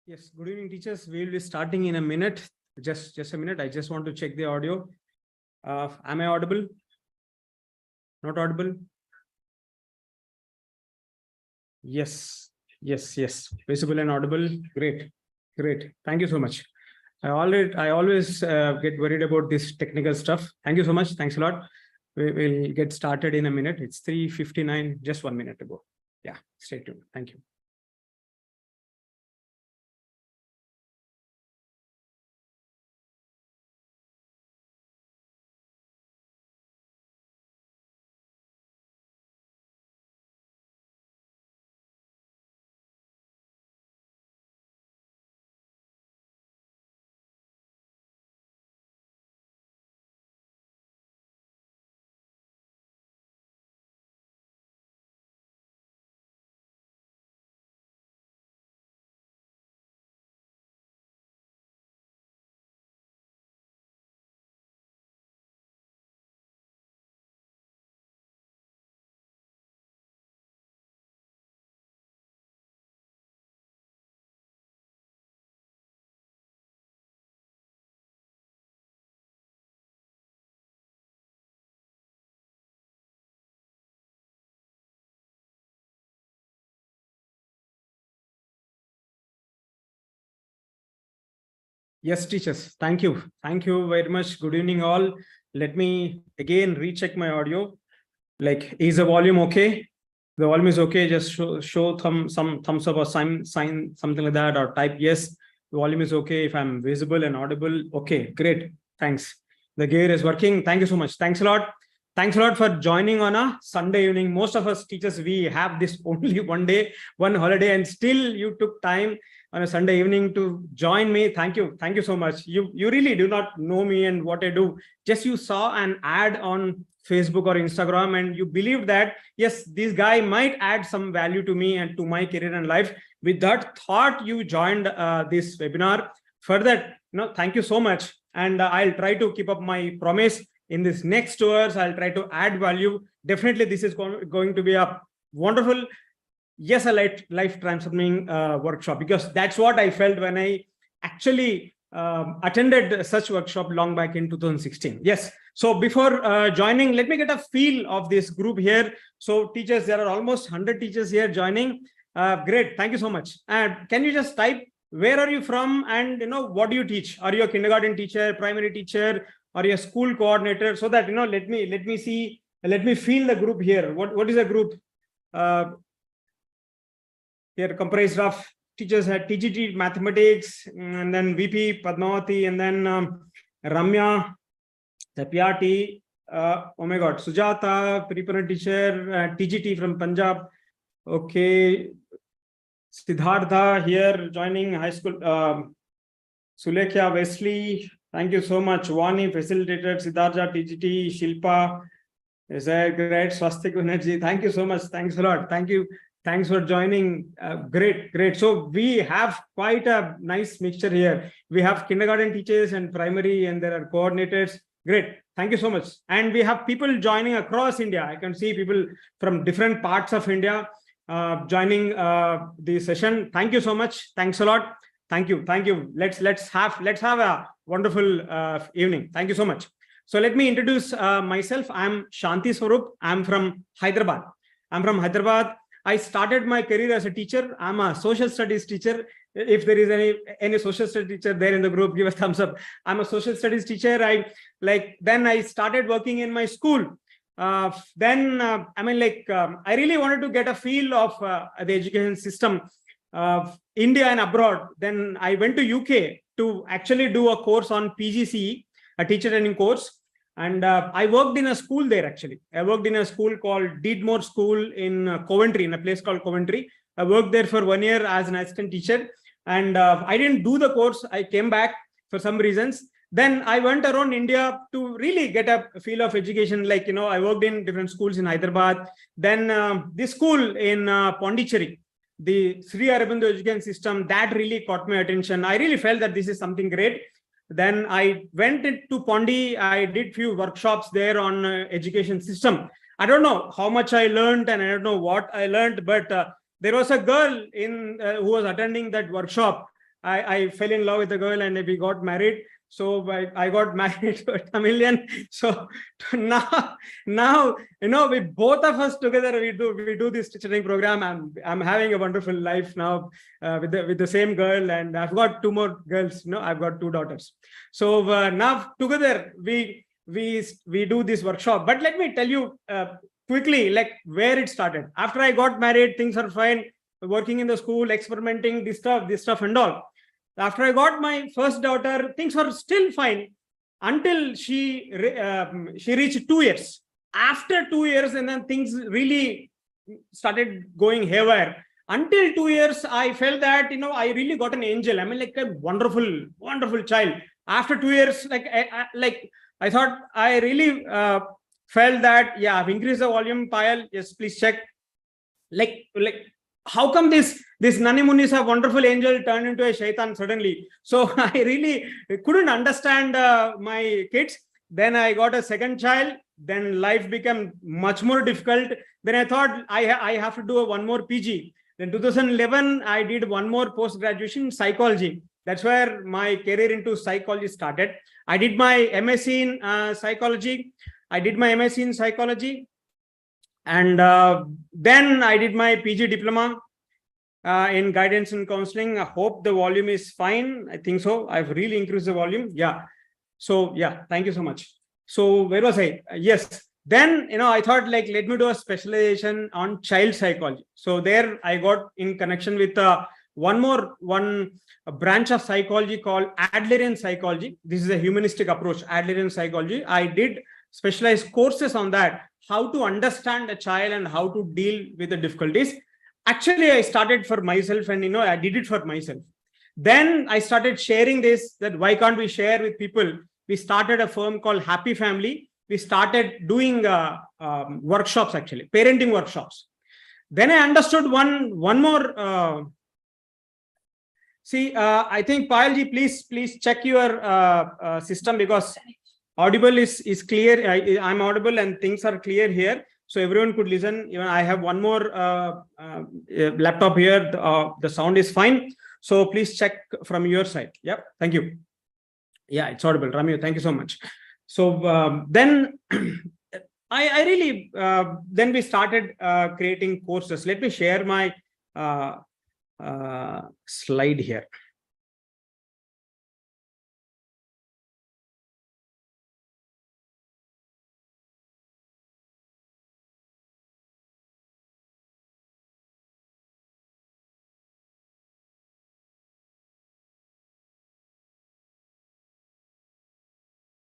Yes, good evening, teachers. We will be starting in a minute. Just a minute. I just want to check the audio. Am I audible? Not audible? Yes. Visible and audible. Great. Thank you so much. I always get worried about this technical stuff. Thank you so much. Thanks a lot. We will get started in a minute. It's 3:59. Just 1 minute to go. Yeah, stay tuned. Thank you. Yes, teachers. Thank you. Thank you very much. Good evening, all. Let me again recheck my audio. Like, is the volume okay? The volume is okay. Just show some thumbs up or sign something like that, or type yes. The volume is okay. If I'm visible and audible, okay, great. Thanks. The gear is working. Thank you so much. Thanks a lot. Thanks a lot for joining on a Sunday evening. Most of us teachers, we have this only one day, one holiday, and still you took time on a Sunday evening to join me. Thank you. Thank you so much. You really do not know me and what I do. Just you saw an ad on Facebook or Instagram and you believe that, yes, this guy might add some value to me and to my career and life. With that thought, you joined this webinar. For that, thank you so much. And I'll try to keep up my promise. In this next 2 hours, I'll try to add value. Definitely, this is going to be a wonderful, yes, a life transforming workshop, because that's what I felt when I actually attended such workshop long back in 2016. Yes. So before joining, let me get a feel of this group here. So teachers, there are almost 100 teachers here joining. Great. Thank you so much. And can you just type, where are you from? And, what do you teach? Are you a kindergarten teacher, primary teacher, or a school coordinator? So that, let me see, let me feel the group here. What is a group? Here comprised of teachers at TGT Mathematics, and then VP Padmavati, and then Ramya, Sapiati, oh my God, Sujata, pre-primary teacher, TGT from Punjab. Okay, Siddhartha here joining high school. Sulekha Wesley, thank you so much. Vani, facilitator, Siddhartha, TGT, Shilpa, is that great? Swastik Energy, thank you so much. Thanks a lot. Thank you. Thanks for joining. Great. So we have quite a nice mixture here. We have kindergarten teachers and primary, and there are coordinators. Great. Thank you so much. And we have people joining across India. I can see people from different parts of India joining the session. Thank you so much. Thanks a lot. Thank you. Let's have a wonderful evening. Thank you so much. So let me introduce myself. I'm Shanti Swarup. I'm from Hyderabad. I started my career as a teacher. I'm a social studies teacher. If there is any social studies teacher there in the group, give a thumbs up. I'm a social studies teacher. Then I started working in my school. I really wanted to get a feel of the education system of India and abroad. Then I went to UK to actually do a course on PGCE, a teacher training course. And I worked in a school there, actually. I worked in a school called Deedmore School in Coventry, in a place called Coventry. I worked there for 1 year as an assistant teacher. And I didn't do the course. I came back for some reasons. Then I went around India to really get a feel of education. I worked in different schools in Hyderabad. Then this school in Pondicherry, the Sri Aurobindo education system, that really caught my attention. I really felt that this is something great. Then I went to Pondi. I did few workshops there on education system. I don't know how much I learned, and I don't know what I learned, but there was a girl who was attending that workshop. I fell in love with the girl and we got married. So I got married to a Tamilian. So now, we both of us together, we do this teaching program. I'm having a wonderful life now with the same girl, and I've got 2 more girls. I've got 2 daughters. So now together we do this workshop. But let me tell you quickly, like where it started. After I got married, things are fine. Working in the school, experimenting, this stuff and all. After I got my first daughter, things were still fine until she reached 2 years. After 2 years, and then things really started going haywire. Until 2 years, I felt that, I really got an angel. I mean, like a wonderful, wonderful child. After 2 years, I thought I really felt that, yeah, I've increased the volume. Payal, yes, please check. Like how come this Nani Munis, a wonderful angel, turned into a shaitan suddenly? So I really couldn't understand my kids. Then I got a second child. Then life became much more difficult. Then I thought I have to do one more PG. Then 2011, I did one more post-graduation in psychology. That's where my career into psychology started. I did my MSc in psychology. And then I did my PG diploma in guidance and counseling. I hope the volume is fine. I think so. I've really increased the volume. Yeah. So yeah, thank you so much. So where was I? Yes. Then, I thought let me do a specialization on child psychology. So there I got in connection with one branch of psychology called Adlerian psychology. This is a humanistic approach, Adlerian psychology. I did specialized courses on that, how to understand a child and how to deal with the difficulties. Actually, I started for myself and, I did it for myself. Then I started sharing this, that why can't we share with people? We started a firm called Happy Family. We started doing workshops, actually, parenting workshops. Then I understood one more. I think Payalji, please check your system, because audible is clear. I'm audible and things are clear here, so everyone could listen. Even I have one more laptop here. The sound is fine, so please check from your side. Yep, thank you. Yeah, it's audible. Ramya, thank you so much. So then I really then we started creating courses. Let me share my slide here.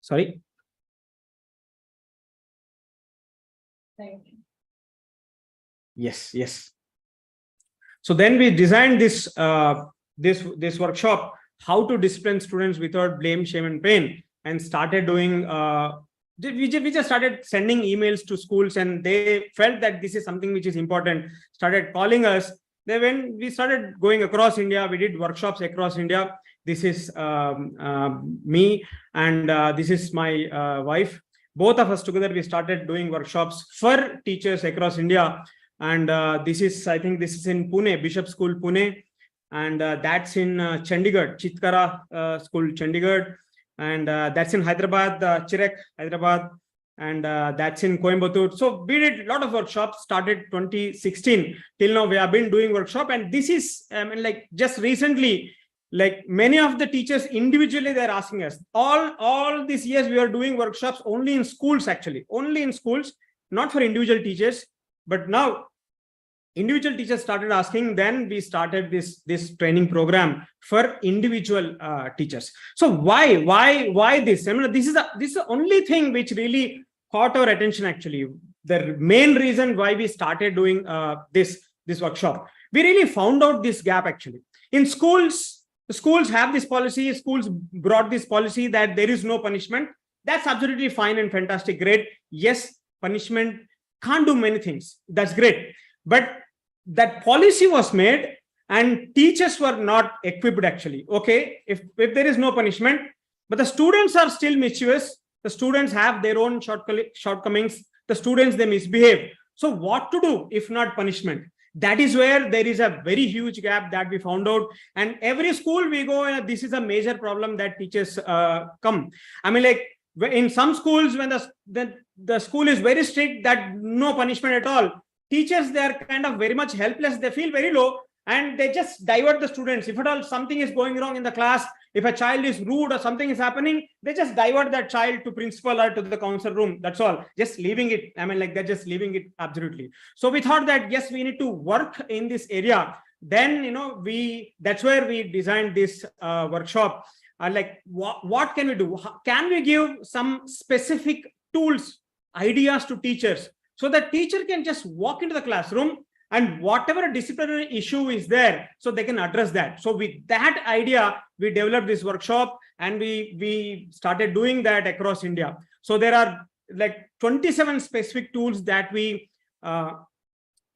Sorry. Yes. So then we designed this workshop, how to discipline students without blame, shame, and pain, and started doing. We just started sending emails to schools, and they felt that this is something which is important. Started calling us. Then when we started going across India, we did workshops across India. This is me, and this is my wife. Both of us together, we started doing workshops for teachers across India. And this is, I think this is in Pune, Bishop School, Pune. And that's in Chandigarh, Chitkara School, Chandigarh. And that's in Hyderabad, Chirek, Hyderabad. And that's in Coimbatore. So we did a lot of workshops, started 2016. Till now, we have been doing workshop. And this is, just recently, many of the teachers individually, they're asking us. All these years, we are doing workshops only in schools, actually. Only in schools, not for individual teachers. But now, individual teachers started asking, then we started this training program for individual teachers. So why this? I mean, this is the only thing which really caught our attention, actually. The main reason why we started doing this workshop. We really found out this gap, actually. In schools, the schools have this policy. Schools brought this policy that there is no punishment. That's absolutely fine and fantastic. Great. Yes, punishment can't do many things. That's great. But that policy was made and teachers were not equipped, actually. Okay, if there is no punishment, but the students are still mischievous, the students have their own shortcomings, the students, they misbehave. So what to do if not punishment? That is where there is a very huge gap that we found out. And every school we go, this is a major problem that teachers come. I mean, like in some schools, when the school is very strict, that no punishment at all, teachers, they are kind of very much helpless. They feel very low and they just divert the students. If at all something is going wrong in the class, if a child is rude or something is happening, they just divert that child to principal or to the council room. That's all, just leaving it. I mean, like they're just leaving it absolutely. So we thought that, yes, we need to work in this area. Then, that's where we designed this workshop. Like what can we do? Can we give some specific tools, ideas to teachers so that teacher can just walk into the classroom and whatever disciplinary issue is there, so they can address that. So with that idea, we developed this workshop and we started doing that across India. So there are like 27 specific tools that we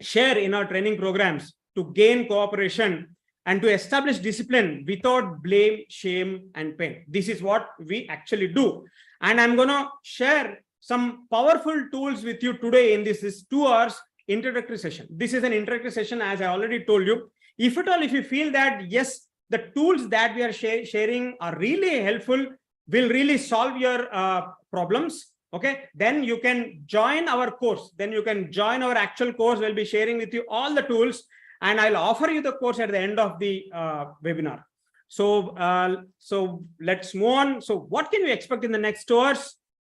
share in our training programs to gain cooperation and to establish discipline without blame, shame, and pain. This is what we actually do. And I'm going to share some powerful tools with you today in this 2 hours introductory session. This is an introductory session, as I already told you. If at all, if you feel that, yes, the tools that we are sharing are really helpful, will really solve your problems, okay, then you can join our course. Then you can join our actual course. We'll be sharing with you all the tools and I'll offer you the course at the end of the webinar. So let's move on. So what can we expect in the next 2 hours?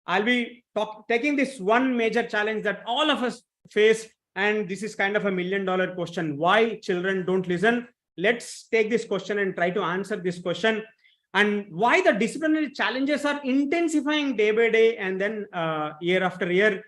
I'll be taking this one major challenge that all of us face, and this is kind of $1 million question: why children don't listen. Let's take this question and try to answer this question, and why the disciplinary challenges are intensifying day by day and then year after year.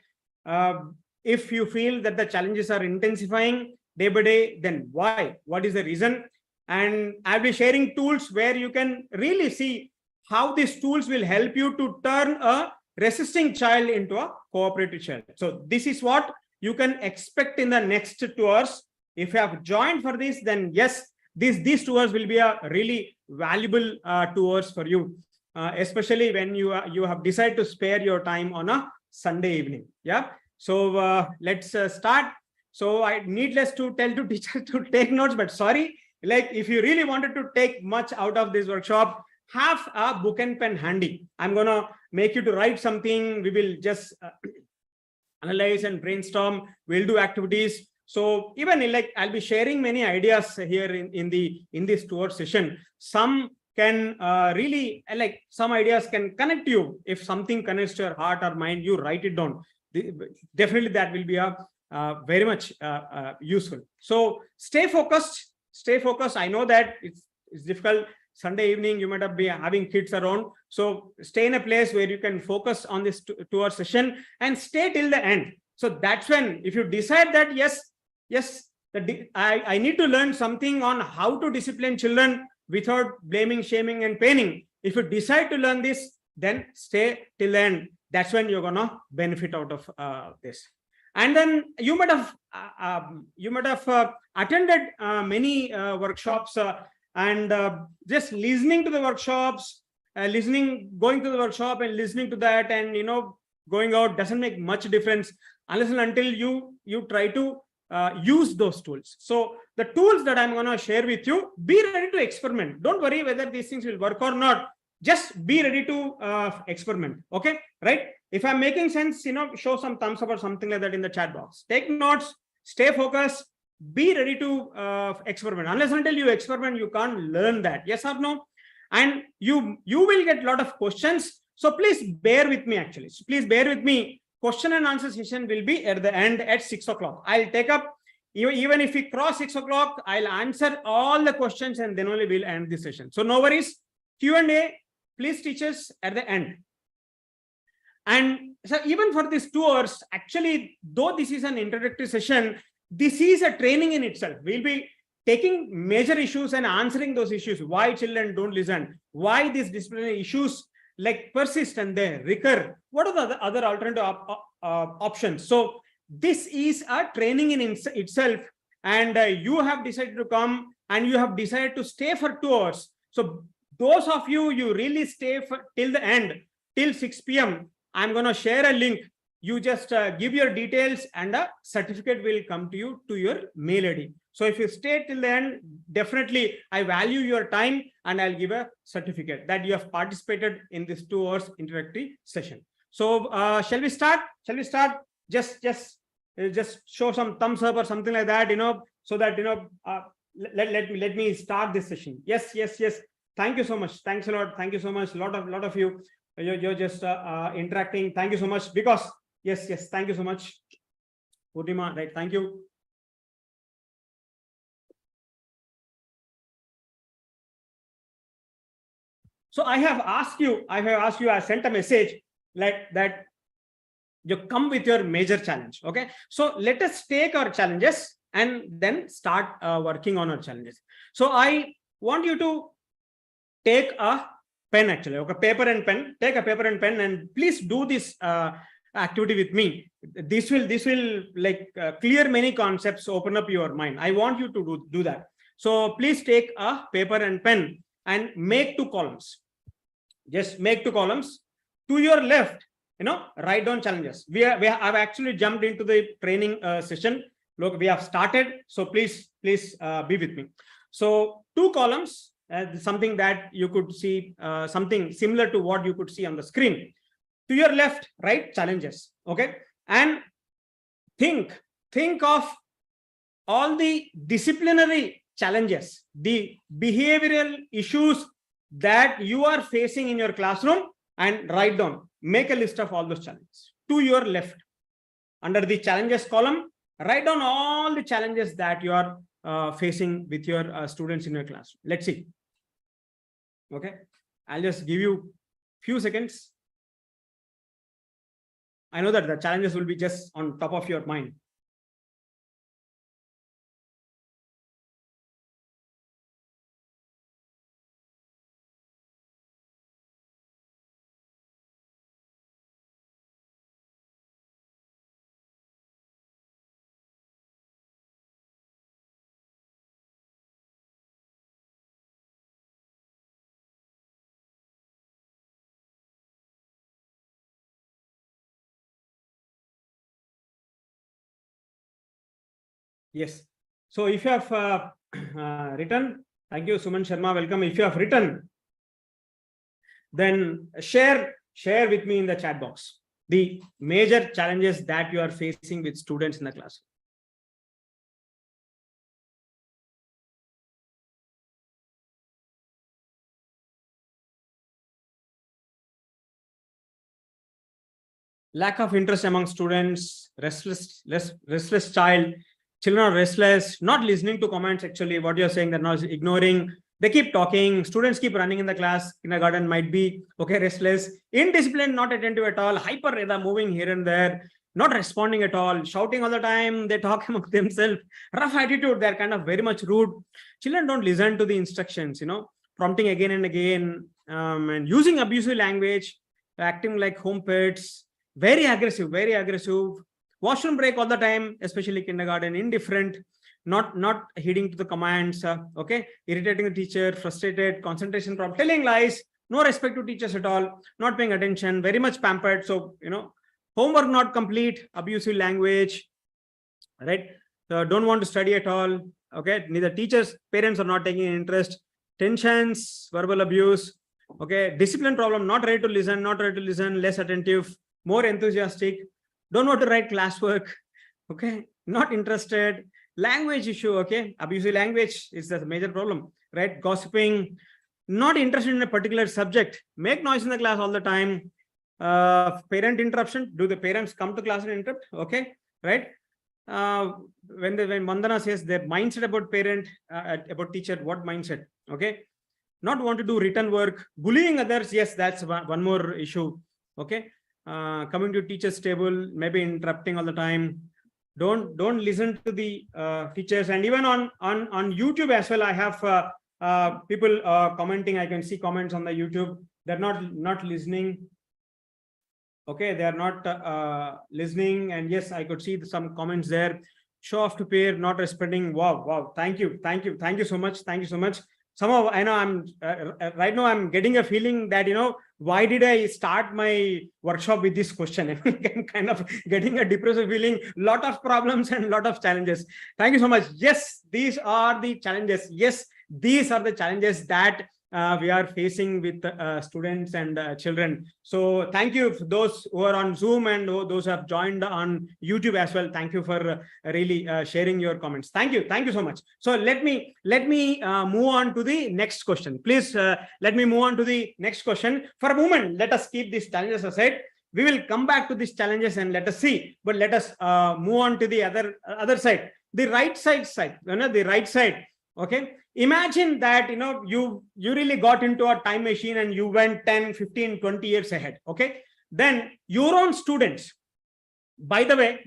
If you feel that the challenges are intensifying day by day, then why? What is the reason? And I'll be sharing tools where you can really see how these tools will help you to turn a resisting child into a cooperative child. So this is what you can expect in the next 2 hours. If you have joined for this, then yes, these 2 hours will be a really valuable 2 hours for you, especially when you have decided to spare your time on a Sunday evening. Yeah. So let's start. So I needless to tell to teachers to take notes, but sorry, like if you really wanted to take much out of this workshop, have a book and pen handy. I'm gonna make you to write something. We will just analyze and brainstorm. We'll do activities. So even like I'll be sharing many ideas here in this 2 hour session. Some can really, like some ideas can connect you. If something connects to your heart or mind, you write it down. Definitely that will be a very much useful. So stay focused. Stay focused. I know that it's difficult. Sunday evening, you might be having kids around. So stay in a place where you can focus on this 2 hour session and stay till the end. So that's when, if you decide that, yes, I need to learn something on how to discipline children without blaming, shaming, and paining. If you decide to learn this, then stay till the end. That's when you're gonna benefit out of this. And then you might have attended many workshops. And just listening to the workshops, going to the workshop and listening to that, and going out doesn't make much difference unless and until you try to use those tools. So the tools that I'm going to share with you, be ready to experiment. Don't worry whether these things will work or not. Just be ready to experiment. Okay, right? If I'm making sense, show some thumbs up or something like that in the chat box. Take notes. Stay focused. Be ready to experiment. Unless until you experiment, you can't learn that. Yes or no? And you will get a lot of questions. So please bear with me actually. So please bear with me. Question and answer session will be at the end at 6 o'clock. I'll take up, even if we cross 6 o'clock, I'll answer all the questions and then only we'll end the session. So no worries. Q&A, please teachers at the end. And so even for these 2 hours, actually, though this is an introductory session, this is a training in itself. We'll be taking major issues and answering those issues. Why children don't listen? Why these disciplinary issues like persist and they recur? What are the other alternative options? So this is a training in itself. And you have decided to come and you have decided to stay for 2 hours. So those of you really stay till the end, till 6 p.m. I'm going to share a link. you just give your details and a certificate will come to you to your mail ID. So if you stay till the end, definitely I value your time and I'll give a certificate that you have participated in this 2 hours introductory session. So shall we start? Shall we start? Just show some thumbs up or something like that, so that, let me start this session. Yes. Thank you so much. Thanks a lot. Thank you so much. Lot of you, you're just interacting. Thank you so much. Because yes. Thank you so much. Purnima, right? Thank you. So I have asked you, I sent a message like that. You come with your major challenge. Okay. So let us take our challenges and then start working on our challenges. So I want you to take a pen, actually, okay, paper and pen. Take a paper and pen and please do this activity with me. This will like clear many concepts, open up your mind. I want you to do that. So please take a paper and pen and make 2 columns. Just make 2 columns. To your left, write down challenges. I've actually jumped into the training session. Look, we have started. So please be with me. So 2 columns, something that you could see, something similar to what you could see on the screen. To your left, write challenges. Okay. And think of all the disciplinary challenges, the behavioral issues that you are facing in your classroom, and write down, make a list of all those challenges. To your left, under the challenges column, write down all the challenges that you are facing with your students in your class. Let's see. Okay, I'll just give you few seconds. I know that the challenges will be just on top of your mind. Yes. So if you have written, thank you, Suman Sharma, welcome. If you have written, then share with me in the chat box the major challenges that you are facing with students in the class. Lack of interest among students, restless child. Children are restless, not listening to comments. Actually, what you're saying, they're not ignoring. They keep talking. Students keep running in the class. Kindergarten might be okay, restless, indisciplined, not attentive at all, hyper, moving here and there, not responding at all, shouting all the time. They talk among themselves. Rough attitude. They're kind of very much rude. Children don't listen to the instructions. Prompting again and again, and using abusive language, acting like home pets. Very aggressive. Washroom break all the time, especially kindergarten, indifferent, not heeding to the commands, okay, irritating the teacher, frustrated, concentration problem, telling lies, no respect to teachers at all, not paying attention, very much pampered. So, homework not complete, abusive language, right? Don't want to study at all, okay, neither teachers, parents are not taking interest, tensions, verbal abuse, okay, discipline problem, not ready to listen, less attentive, more enthusiastic, don't want to write classwork, okay, not interested, language issue, okay, abusive language is the major problem, right? Gossiping, not interested in a particular subject, make noise in the class all the time, parent interruption, do the parents come to class and interrupt, okay, right? When Vandana says their mindset about parent, about teacher, what mindset, okay, not want to do written work, bullying others, yes, that's one more issue, okay. Coming to teacher's table, maybe interrupting all the time. Don't listen to the teachers. And even on YouTube as well, I have people commenting. I can see comments on the YouTube. They're not listening. Okay, they are not listening. And yes, I could see some comments there. Show off to peer, not responding. Wow. Thank you so much. Somehow I know I'm right now I'm getting a feeling that why did I start my workshop with this question? I'm kind of getting a depressive feeling, lot of problems and lot of challenges. Thank you so much. Yes, these are the challenges. Yes, these are the challenges that we are facing with students and children. So thank you for those who are on Zoom and those who have joined on YouTube as well. Thank you for really sharing your comments. Thank you so much. So let me move on to the next question. Please let me move on to the next question. For a moment, let us keep these challenges aside. We will come back to these challenges and let us see. But let us move on to the other side, the right side, the right side. Okay, imagine that you really got into a time machine and you went 10, 15, 20 years ahead. Okay, then your own students, by the way,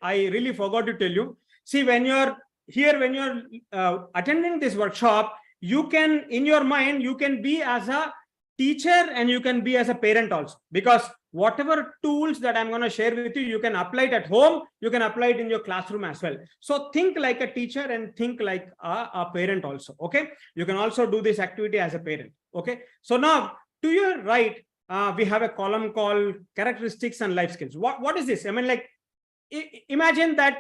I really forgot to tell you, see, when you're here, when you're attending this workshop, you can, in your mind, you can be as a teacher and you can be as a parent also, because whatever tools that I'm going to share with you, you can apply it at home, you can apply it in your classroom as well. So think like a teacher and think like a parent also. Okay, you can also do this activity as a parent. Okay, so now to your right, we have a column called characteristics and life skills. What is this? I mean, like, imagine that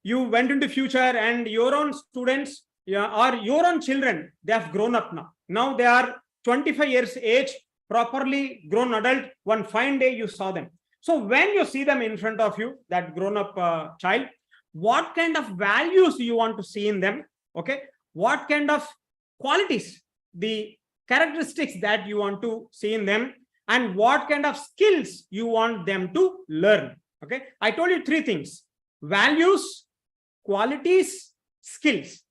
you went into future and your own students, or your own children, they have grown up now they are 25 years age, properly grown adult. One fine day you saw them. So when you see them in front of you, that grown up child, what kind of values you want to see in them? Okay, what kind of qualities, the characteristics that you want to see in them, and what kind of skills you want them to learn. Okay, I told you three things: values, qualities, skills.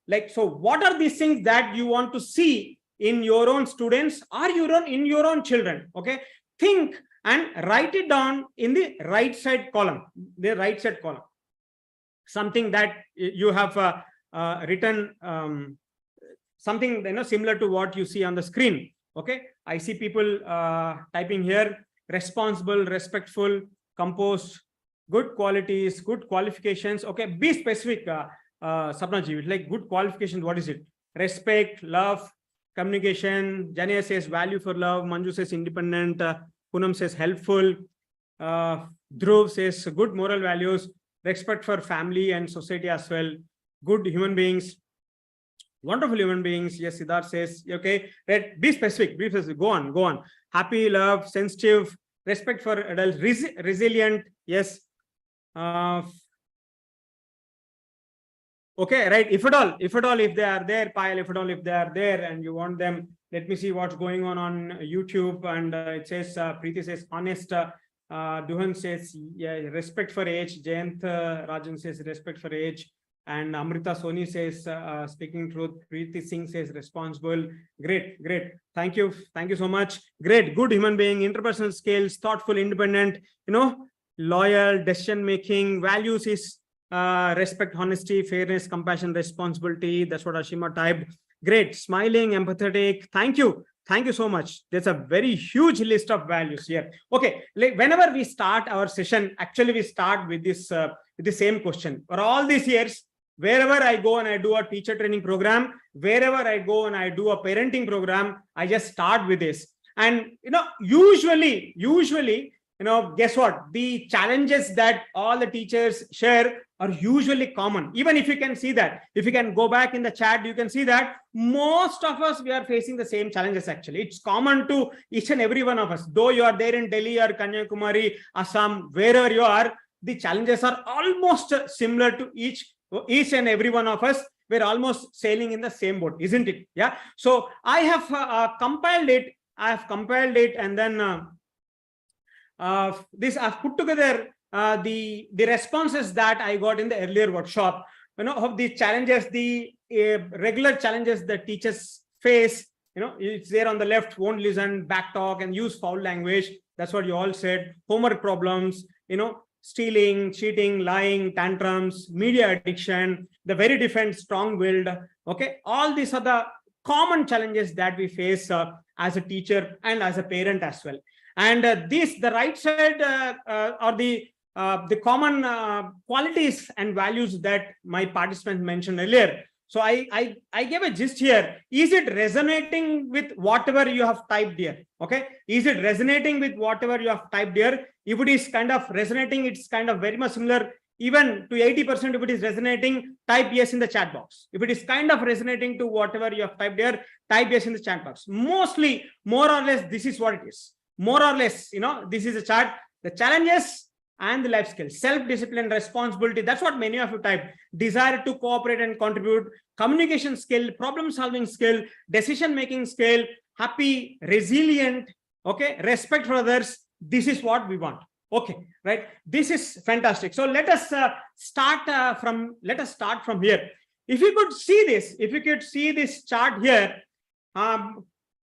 Like, so what are these things that you want to see in your own students or in your own children? Okay, think and write it down in the right side column, something that you have written, something similar to what you see on the screen. Okay, I see people typing here: responsible, respectful, composed, good qualities, good qualifications. Okay, be specific, Sapnaji, like good qualifications. What is it? Respect, love, communication. Jania says value for love. Manju says independent. Poonam says helpful. Dhruv says good moral values, respect for family and society as well. Good human beings, wonderful human beings. Yes, Siddharth says, okay, right. Be specific. Go on. Happy, love, sensitive, respect for adults, resilient. Yes. Okay, right. If at all, if they are there, Pile, if they are there and you want them, let me see what's going on YouTube. And it says, Preeti says, honest. Duhan says, yeah, respect for age. Jayant Rajan says, respect for age. And Amrita Soni says, speaking truth. Preeti Singh says, responsible. Great. Thank you so much. Great, good human being, interpersonal skills, thoughtful, independent, loyal, decision making. Values is respect, honesty, fairness, compassion, responsibility. That's what Ashima typed. Great. Smiling, empathetic. Thank you so much. There's a very huge list of values here. Okay, whenever we start our session, actually we start with this with the same question. For all these years, wherever I go and I do a teacher training program, wherever I go and I do a parenting program, I just start with this. And usually, guess what? The challenges that all the teachers share are usually common. Even if you can see that, if you can go back in the chat, you can see that most of us, we are facing the same challenges. Actually, it's common to each and every one of us. Though you are there in Delhi or Kanyakumari, Assam, wherever you are, the challenges are almost similar to each and every one of us. We're almost sailing in the same boat, isn't it? Yeah. So I have compiled it. And then this I've put together the responses that I got in the earlier workshop. Of the challenges, the regular challenges that teachers face. It's there on the left: won't listen, backtalk, and use foul language. That's what you all said. Homework problems, stealing, cheating, lying, tantrums, media addiction, the very different, strong-willed. Okay, all these are the common challenges that we face as a teacher and as a parent as well. And the right side are the common qualities and values that my participants mentioned earlier. So I gave a gist here. Is it resonating with whatever you have typed here? Okay. Is it resonating with whatever you have typed here? If it is kind of resonating, it's kind of very much similar. Even to 80%, if it is resonating, type yes in the chat box. If it is kind of resonating to whatever you have typed here, type yes in the chat box. Mostly, more or less, this is what it is. More or less, this is a chart. The challenges and the life skills, self-discipline, responsibility. That's what many of you type. Desire to cooperate and contribute, communication skill, problem-solving skill, decision-making skill, happy, resilient, okay, respect for others. This is what we want. Okay, right? This is fantastic. So let us start from here. If you could see this, chart here,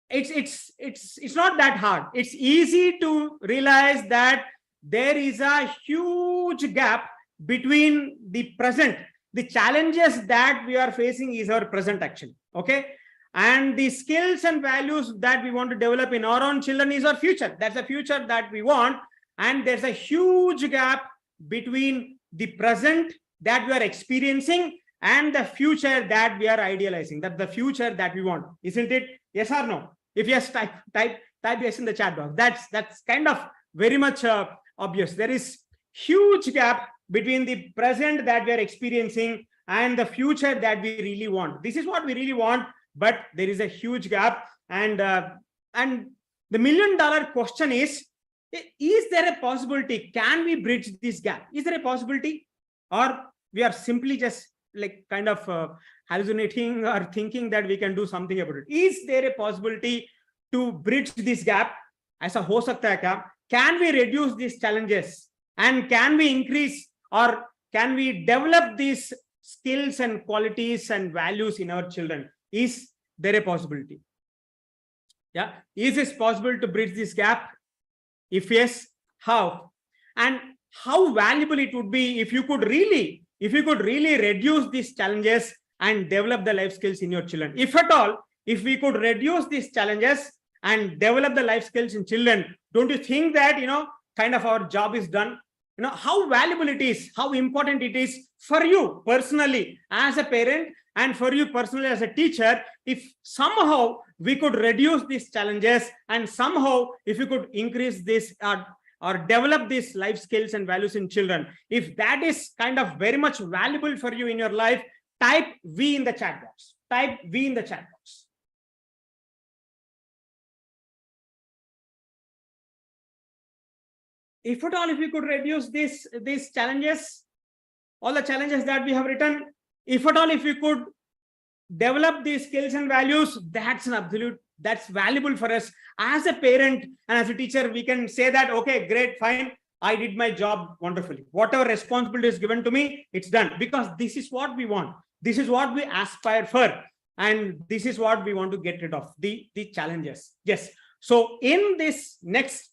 it's not that hard. It's easy to realize that there is a huge gap between the present. The challenges that we are facing is our present action. Okay. And the skills and values that we want to develop in our own children is our future. That's the future that we want. And there's a huge gap between the present that we are experiencing and the future that we are idealizing. That's the future that we want, isn't it? Yes or no? If yes, type yes in the chat box. That's kind of very much obvious. There is huge gap between the present that we are experiencing and the future that we really want. This is what we really want, but there is a huge gap. And the $1 million question is there a possibility? Can we bridge this gap? Is there a possibility? Or we are simply just like kind of hallucinating or thinking that we can do something about it? Is there a possibility to bridge this gap? Aisa ho sakta hai kya? Can we reduce these challenges? And can we increase or can we develop these skills and qualities and values in our children? Is there a possibility? Yeah. Is it possible to bridge this gap? If yes, how? And how valuable it would be if you could really reduce these challenges and develop the life skills in your children. If at all, if we could reduce these challenges and develop the life skills in children, don't you think that, kind of our job is done? How valuable it is, how important it is for you personally as a parent and for you personally as a teacher, if somehow we could reduce these challenges and somehow if you could increase this or develop these life skills and values in children. If that is kind of very much valuable for you in your life, type V in the chat box. Type V in the chat box. If at all, if we could reduce these challenges, all the challenges that we have written, if at all, if we could develop these skills and values, that's valuable for us as a parent and as a teacher. We can say that, okay, great, fine, I did my job wonderfully. Whatever responsibility is given to me, it's done, because this is what we want. This is what we aspire for. And this is what we want to get rid of, the challenges. Yes. So in this next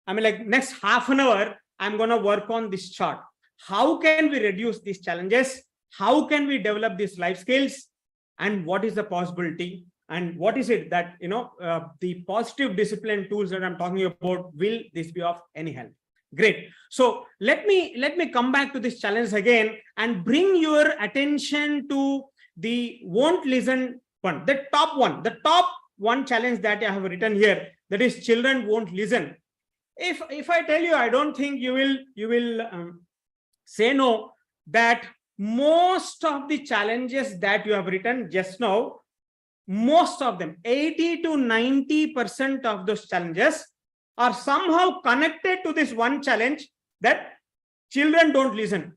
next half an hour, I'm going to work on this chart. How can we reduce these challenges? How can we develop these life skills? And what is the possibility? And what is it that, the positive discipline tools that I'm talking about, will this be of any help? Great. So let me come back to this challenge again and bring your attention to the won't listen one, the top one challenge that I have written here, that is children won't listen. If I tell you, I don't think you will say no, that most of the challenges that you have written just now, most of them, 80 to 90% of those challenges are somehow connected to this one challenge, that children don't listen.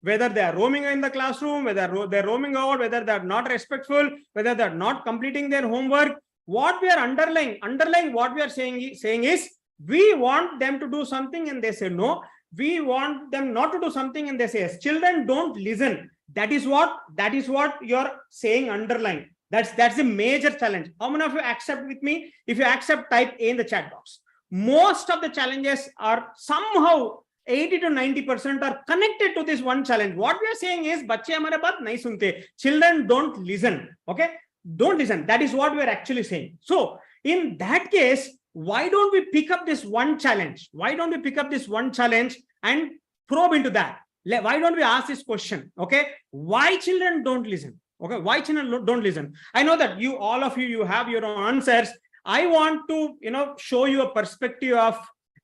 Whether they are roaming in the classroom, whether they're roaming out, whether they're not respectful, whether they're not completing their homework, what we are underlying what we are saying is, we want them to do something and they say no. We want them not to do something and they say yes. Children don't listen. That is what you're saying underlying. That's a major challenge. How many of you accept with me? If you accept, type A in the chat box. Most of the challenges are somehow 80 to 90% are connected to this one challenge. What we are saying is, bacche hamare baat nahi sunte. Children don't listen. Okay? Don't listen. That is what we are actually saying. So in that case, why don't we pick up this one challenge? Why don't we pick up this one challenge and probe into that? Why don't we ask this question? Okay. Why children don't listen? Okay, why children don't listen? I know that all of you have your own answers. I want to, show you a perspective of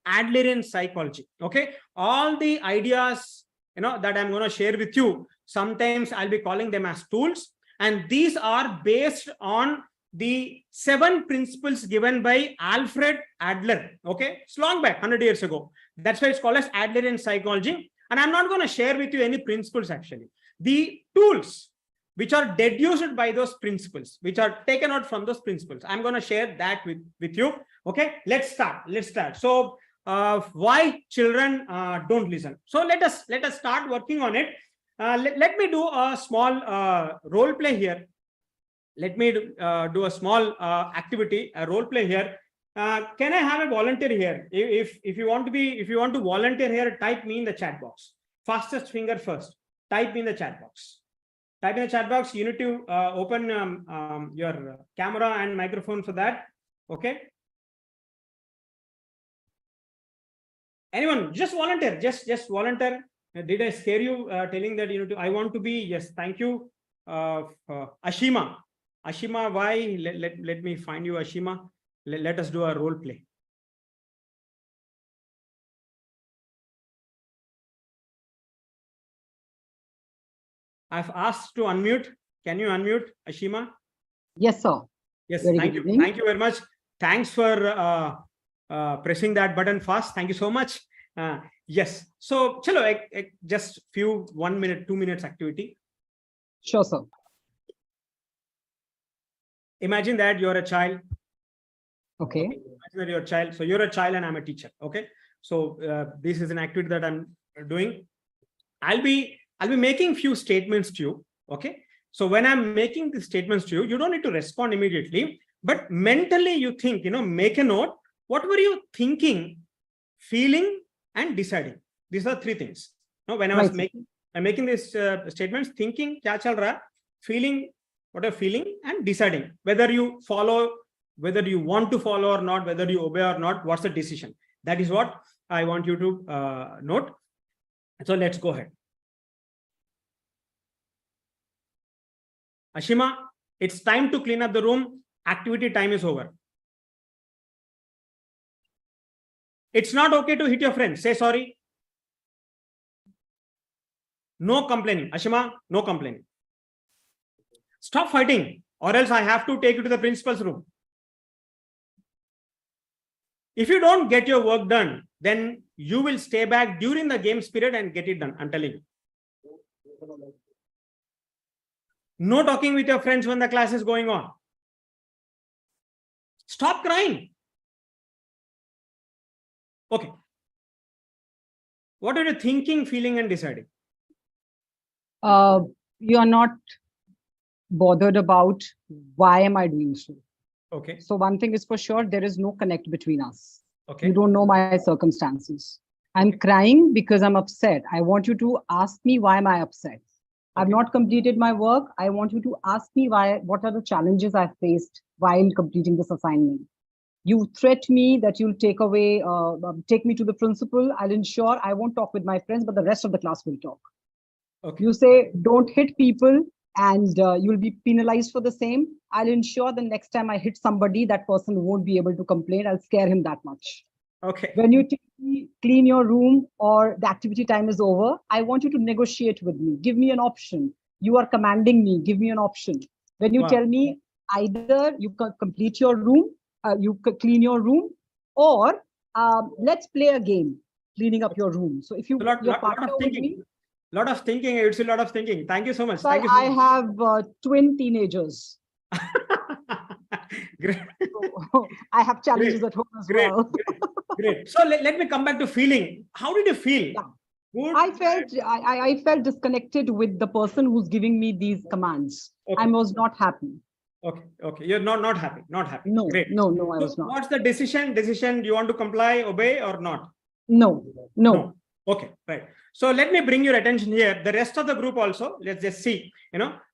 Adlerian psychology. Okay, all the ideas, that I'm going to share with you, sometimes I'll be calling them as tools, and these are based on the 7 principles given by Alfred Adler. Okay, it's long back, 100 years ago. That's why it's called as Adlerian psychology. And I'm not going to share with you any principles actually. The tools which are deduced by those principles, which are taken out from those principles, I'm going to share that with you. Okay, let's start. So why children don't listen? So let us start working on it. Let me do a small role play here. Let me do a small activity, a role play here. Can I have a volunteer here? If you want to volunteer here, type me in the chat box. Fastest finger first. Type me in the chat box. Type in the chat box. You need to open your camera and microphone for that. Okay. Anyone? Just volunteer. Just volunteer. Did I scare you? Telling that you need to? I want to be. Yes. Thank you, Ashima. Ashima, why? Let me find you, Ashima. Let us do a role play. I've asked to unmute. Can you unmute, Ashima? Yes, sir. Yes, thank you. Thank you very much. Thanks for pressing that button fast. Thank you so much. Yes. So, chalo, just few 1 minute, 2 minutes activity. Sure, sir. Imagine that you're a child. Okay. Imagine that you're a child. So you're a child and I'm a teacher. Okay. So this is an activity that I'm doing. I'll be making few statements to you. Okay. So when I'm making the statements to you, you don't need to respond immediately, but mentally you think, make a note. What were you thinking, feeling, and deciding? These are 3 things. Now, when I was making these statements, thinking, kya chal raha, feeling, what are feeling, and deciding whether you follow, whether you want to follow or not, whether you obey or not, what's the decision. That is what I want you to note. So let's go ahead. Ashima, it's time to clean up the room. Activity time is over. It's not okay to hit your friend. Say sorry. No complaining. Ashima, no complaining. Stop fighting, or else I have to take you to the principal's room. If you don't get your work done, then you will stay back during the games period and get it done. I'm telling you. No talking with your friends when the class is going on. Stop crying. Okay. What are you thinking, feeling, and deciding? You are not bothered about why am I doing so. Okay. So one thing is for sure, there is no connect between us. Okay. You don't know my circumstances. I'm crying because I'm upset. I want you to ask me why am I upset. Okay. I've not completed my work. I want you to ask me what are the challenges I've faced while completing this assignment. You threat me that you'll take me to the principal. I'll ensure I won't talk with my friends, but the rest of the class will talk. Okay. You say, don't hit people and you'll be penalized for the same. I'll ensure the next time I hit somebody, that person won't be able to complain. I'll scare him that much. Okay. When you tell me clean your room or the activity time is over, I want you to negotiate with me. Give me an option. You are commanding me. Give me an option. When you tell me either you complete your room, you clean your room, or let's play a game, cleaning up your room. So if you your partner with me. Lot of thinking. It's a lot of thinking. Thank you so much. So Thank you so much. I have twin teenagers. Great. So I have challenges at home as well. Great. So let me come back to feeling. How did you feel? Yeah. Good. I felt disconnected with the person who's giving me these commands. Okay. I was not happy. Okay. Okay. You're not happy. Not happy. No. Great. No. I was not. What's the decision? Do you want to comply, obey, or not? No. Okay. Right. So let me bring your attention here. The rest of the group also, let's just see,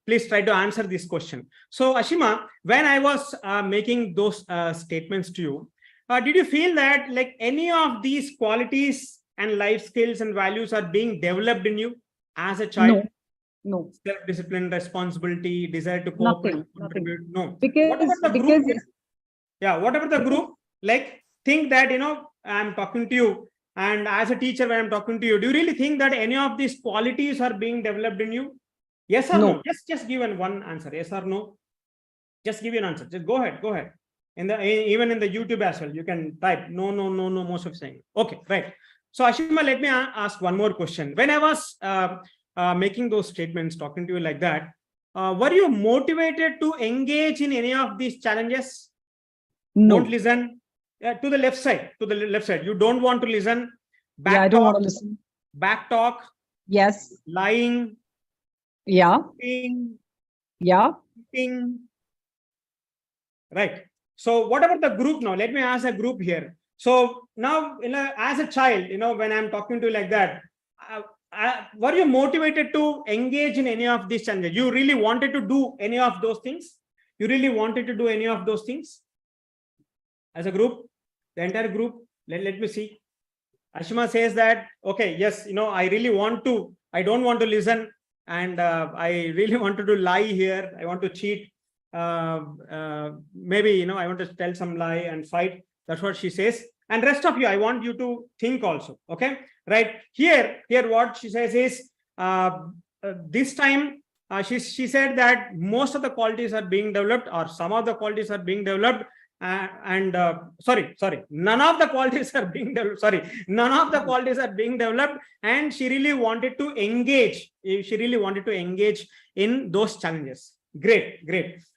please try to answer this question. So Ashima, when I was making those statements to you, did you feel that like any of these qualities and life skills and values are being developed in you as a child? No. Self-discipline, responsibility, desire to cooperate, Nothing. contribute. No. Because, What about the because group? Yeah, whatever the group, like think that, I'm talking to you, and as a teacher, when I'm talking to you, do you really think that any of these qualities are being developed in you? Yes or no? Just give one answer. Yes or no? Just give you an answer. Just go ahead. Go ahead. Even in the YouTube as well, you can type no, most of saying. Okay, right. So Ashima, let me ask one more question. When I was making those statements, talking to you like that, were you motivated to engage in any of these challenges? No. Don't listen. To the left side. To the left side. You don't want to listen. Yeah, I don't want to listen. Back talk. Yes. Lying. Yeah. Cheating, Yeah. cheating. Right. So what about the group now? Let me ask a group here. So now, as a child, when I'm talking to you like that, were you motivated to engage in any of these challenges? You really wanted to do any of those things? You really wanted to do any of those things? As a group, the entire group, let me see. Ashima says that, okay, yes, I really want to, I don't want to listen, and I really wanted to lie here. I want to cheat. Maybe, I want to tell some lie and fight. That's what she says. And rest of you, I want you to think also. Okay, right? Here, what she says is, this time, she said that most of the qualities are being developed, or some of the qualities are being developed. Sorry, none of the qualities are being developed. None of the qualities are being developed, and she really wanted to engage. She really wanted to engage in those challenges. Great.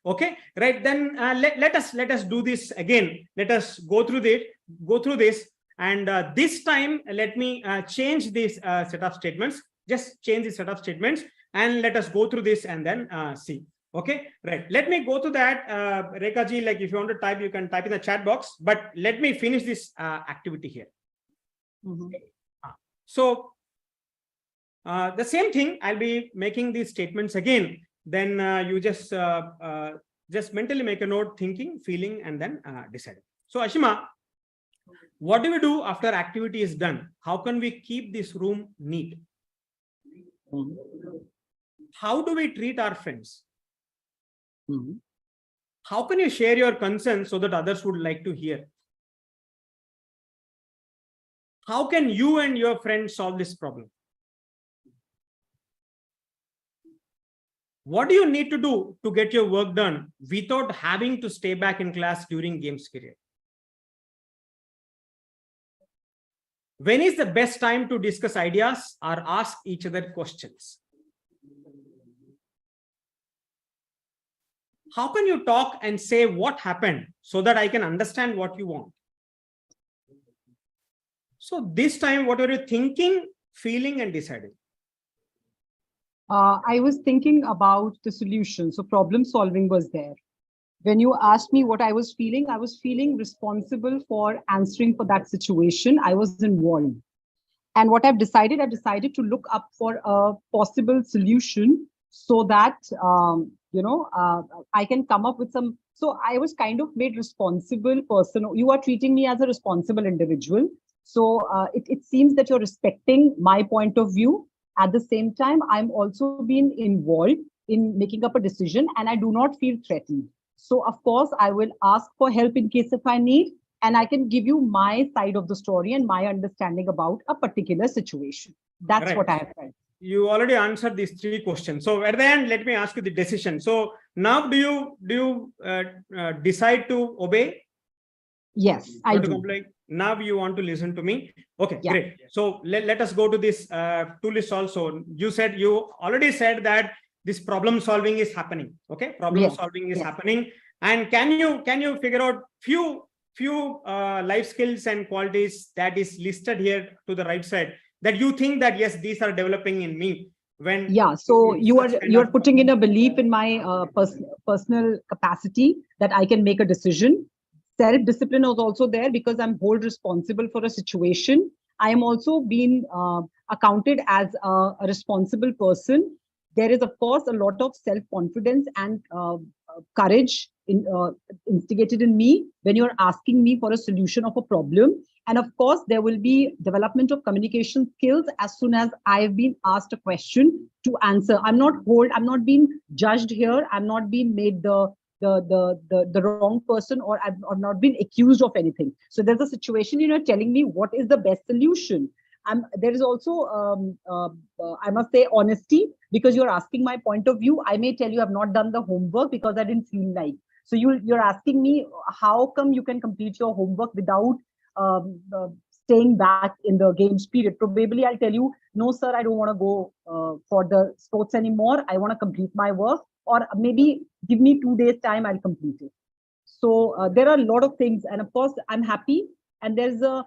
Okay, right. Then let us do this again. Let us go through this, and this time let me change this set of statements. Just change the set of statements, and let us go through this and then see. Okay, right. Let me go to that. Rekha ji, like if you want to type, you can type in the chat box, but let me finish this activity here. So the same thing, I'll be making these statements again. Then you just mentally make a note, thinking, feeling, and then deciding. So Ashima, what do we do after activity is done? How can we keep this room neat? How do we treat our friends? How can you share your concerns so that others would like to hear? How can you and your friends solve this problem? What do you need to do to get your work done without having to stay back in class during games period? When is the best time to discuss ideas or ask each other questions? How can you talk and say what happened so that I can understand what you want? So this time, what are you thinking, feeling, and deciding? I was thinking about the solution. So problem solving was there. When you asked me what I was feeling responsible for answering for that situation. I was involved. And what I've decided to look up for a possible solution so that, I can come up with some. So I was kind of made responsible person. You are treating me as a responsible individual. So it seems that you're respecting my point of view. At the same time, I'm also being involved in making up a decision, and I do not feel threatened. So of course, I will ask for help in case if I need, and I can give you my side of the story and my understanding about a particular situation. That's right. What I have felt. You already answered these 3 questions. So at the end, let me ask you the decision. So now do you decide to obey? Yes, I do. Now you want to listen to me. Okay, yeah. Great. So let us go to this to list also. You already said that this problem solving is happening. Okay, problem solving is happening. And can you figure out few life skills and qualities that is listed here to the right side that you think that yes, these are developing in me? So you are putting in a belief in my personal capacity that I can make a decision. Self-discipline was also there because I'm hold responsible for a situation. I am also being accounted as a responsible person. There is, of course, a lot of self-confidence and courage instigated in me when you're asking me for a solution of a problem. And of course, there will be development of communication skills as soon as I've been asked a question to answer. I'm not being judged here. I'm not being made the wrong person, or I've not been accused of anything. So there's a situation, telling me what is the best solution. There is also, I must say, honesty, because you're asking my point of view. I may tell you I've not done the homework because I didn't feel like. So you're asking me how come you can complete your homework without staying back in the games period. Probably I'll tell you, no, sir, I don't want to go for the sports anymore. I want to complete my work, or maybe give me 2 days time, I'll complete it. So there are a lot of things. And of course, I'm happy. And there's a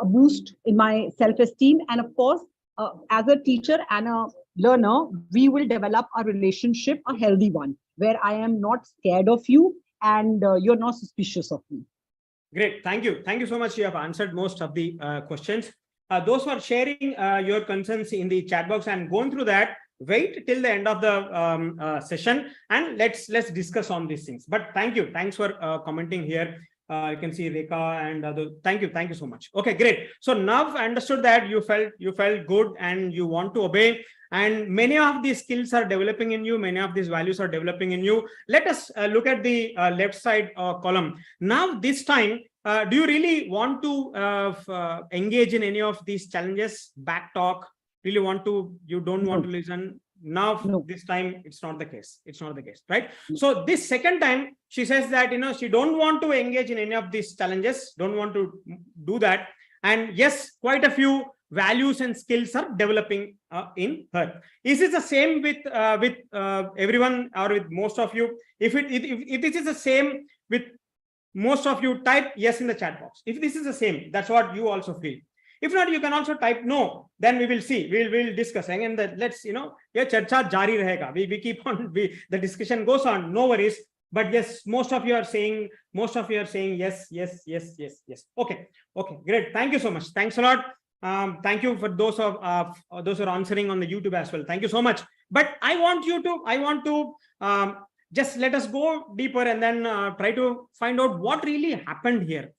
boost in my self-esteem. And of course, as a teacher and a learner, we will develop a relationship, a healthy one, where I am not scared of you and you're not suspicious of me. Great. Thank you. Thank you so much. You have answered most of the questions. Those who are sharing your concerns in the chat box and going through that, wait till the end of the session and let's discuss on these things. But thank you. Thanks for commenting here. You can see Rekha and other. Thank you so much. Okay, great. So now I understood that you felt good and you want to obey, and many of these skills are developing in you. Many of these values are developing in you. Let us look at the left side column. Now, this time, do you really want to engage in any of these challenges? Back talk? Really want to? You don't want to listen? Now, this time, it's not the case. It's not the case, right? So this second time, she says that, she don't want to engage in any of these challenges, don't want to do that. And yes, quite a few values and skills are developing in her. Is it the same with everyone or with most of you? If this is the same with most of you, type yes in the chat box. If this is the same, that's what you also feel. If not, you can also type no. Then we will see. We'll discuss. And let's, yeah, charcha jari rahega. We keep on. The discussion goes on. No worries. But yes, most of you are saying yes. Okay, great. Thank you so much. Thanks a lot. Thank you for those who are answering on the YouTube as well. Thank you so much. But I want to just let us go deeper and then try to find out what really happened here.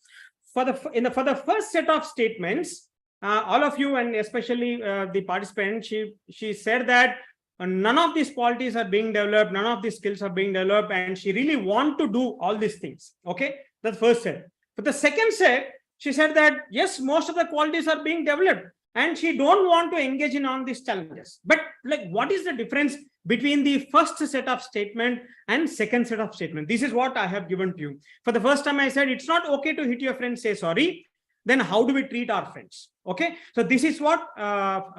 For the first set of statements, all of you and especially the participant, she said that none of these qualities are being developed, none of these skills are being developed, and she really want to do all these things. Okay, that's the first set. But the second set, she said that yes, most of the qualities are being developed, and she don't want to engage in on these challenges. But like, what is the difference between the first set of statement and second set of statement? This is what I have given to you. For the first time, I said it's not okay to hit your friend, say sorry. Then how do we treat our friends? Okay, so this is what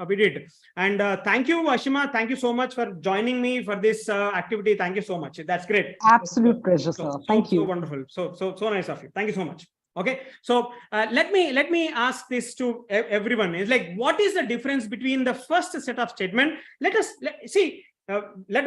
we did. And thank you, Ashima. Thank you so much for joining me for this activity. Thank you so much. That's great. Absolute pleasure, sir. Thank you. So wonderful. So nice of you. Thank you so much. Okay, so let me ask this to everyone. Is like, what is the difference between the first set of statement? Let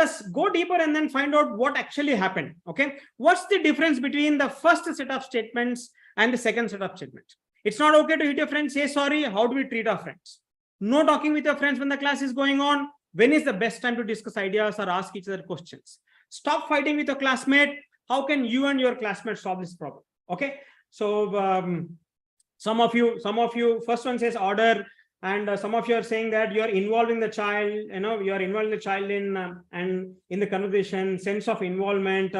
us go deeper and then find out what actually happened. Okay, what's the difference between the first set of statements and the second set of statements? It's not okay to hit your friends, say sorry. How do we treat our friends? No talking with your friends when the class is going on. When is the best time to discuss ideas or ask each other questions? Stop fighting with your classmate. How can you and your classmates solve this problem? Okay, so some of you, first one says order, and some of you are saying that you are involving the child. You are involving the child in and in the conversation. Sense of involvement.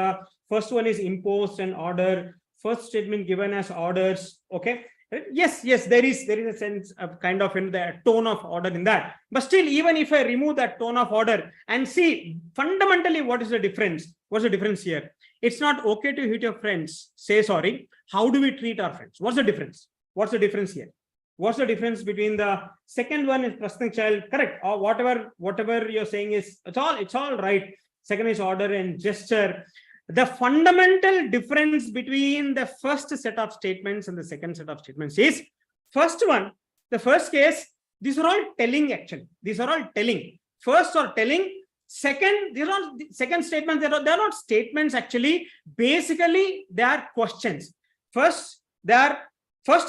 First one is imposed and order. First statement given as orders. Okay. Yes, there is a sense of kind of in the tone of order in that. But still, even if I remove that tone of order and see fundamentally what is the difference? What's the difference here? It's not okay to hit your friends, say sorry. How do we treat our friends? What's the difference? What's the difference here? What's the difference between the second one is trusting child, correct? Or whatever you're saying is it's all right. Second is order and gesture. The fundamental difference between the first set of statements and the second set of statements is first one, the first case, these are all telling actually. These are all telling. First or telling. Second, these are second statements. They are not statements actually. Basically, they are questions. First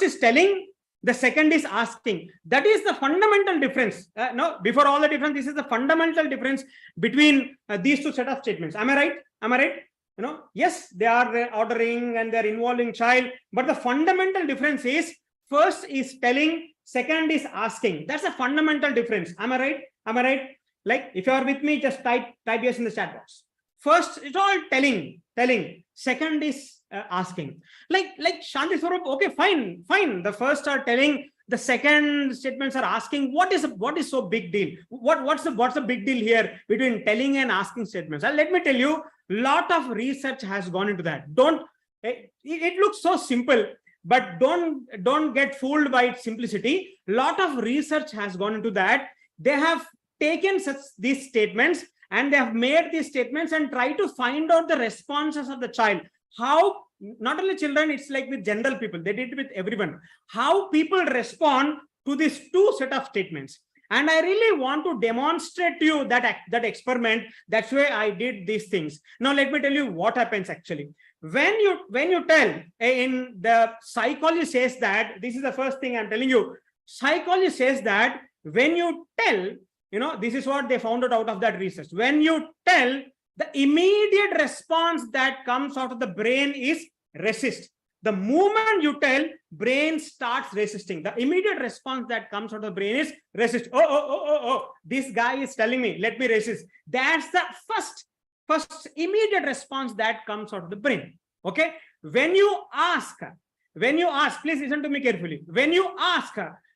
is telling. The second is asking. That is the fundamental difference. No, before all the difference, this is the fundamental difference between these two set of statements. Am I right? Yes, they are ordering and they are involving child, but the fundamental difference is First is telling, second is asking. That's a fundamental difference. Am I right? Am I right? Like, if you are with me, just type yes in the chat box. First, it's all telling. Second is asking. Like Shanti Swarup, okay, fine. The first are telling, the second statements are asking. What is so big deal? What's the big deal here between telling and asking statements? Let me tell you, lot of research has gone into that. It looks so simple, but don't get fooled by its simplicity. Lot of research has gone into that. They have taken these statements and they have made these statements and try to find out the responses of the child. How, not only children, it's like with general people, they did it with everyone. How people respond to these two set of statements. And I really want to demonstrate to you that experiment. That's why I did these things. Now, let me tell you what happens actually. When you tell, in the psychology says that, this is the first thing I'm telling you. Psychology says that when you tell, this is what they found out of that research. When you tell, the immediate response that comes out of the brain is resist. The moment you tell, brain starts resisting. The immediate response that comes out of the brain is resist. Oh, this guy is telling me, let me resist. That's the first immediate response that comes out of the brain. Okay. When you ask, please listen to me carefully. When you ask,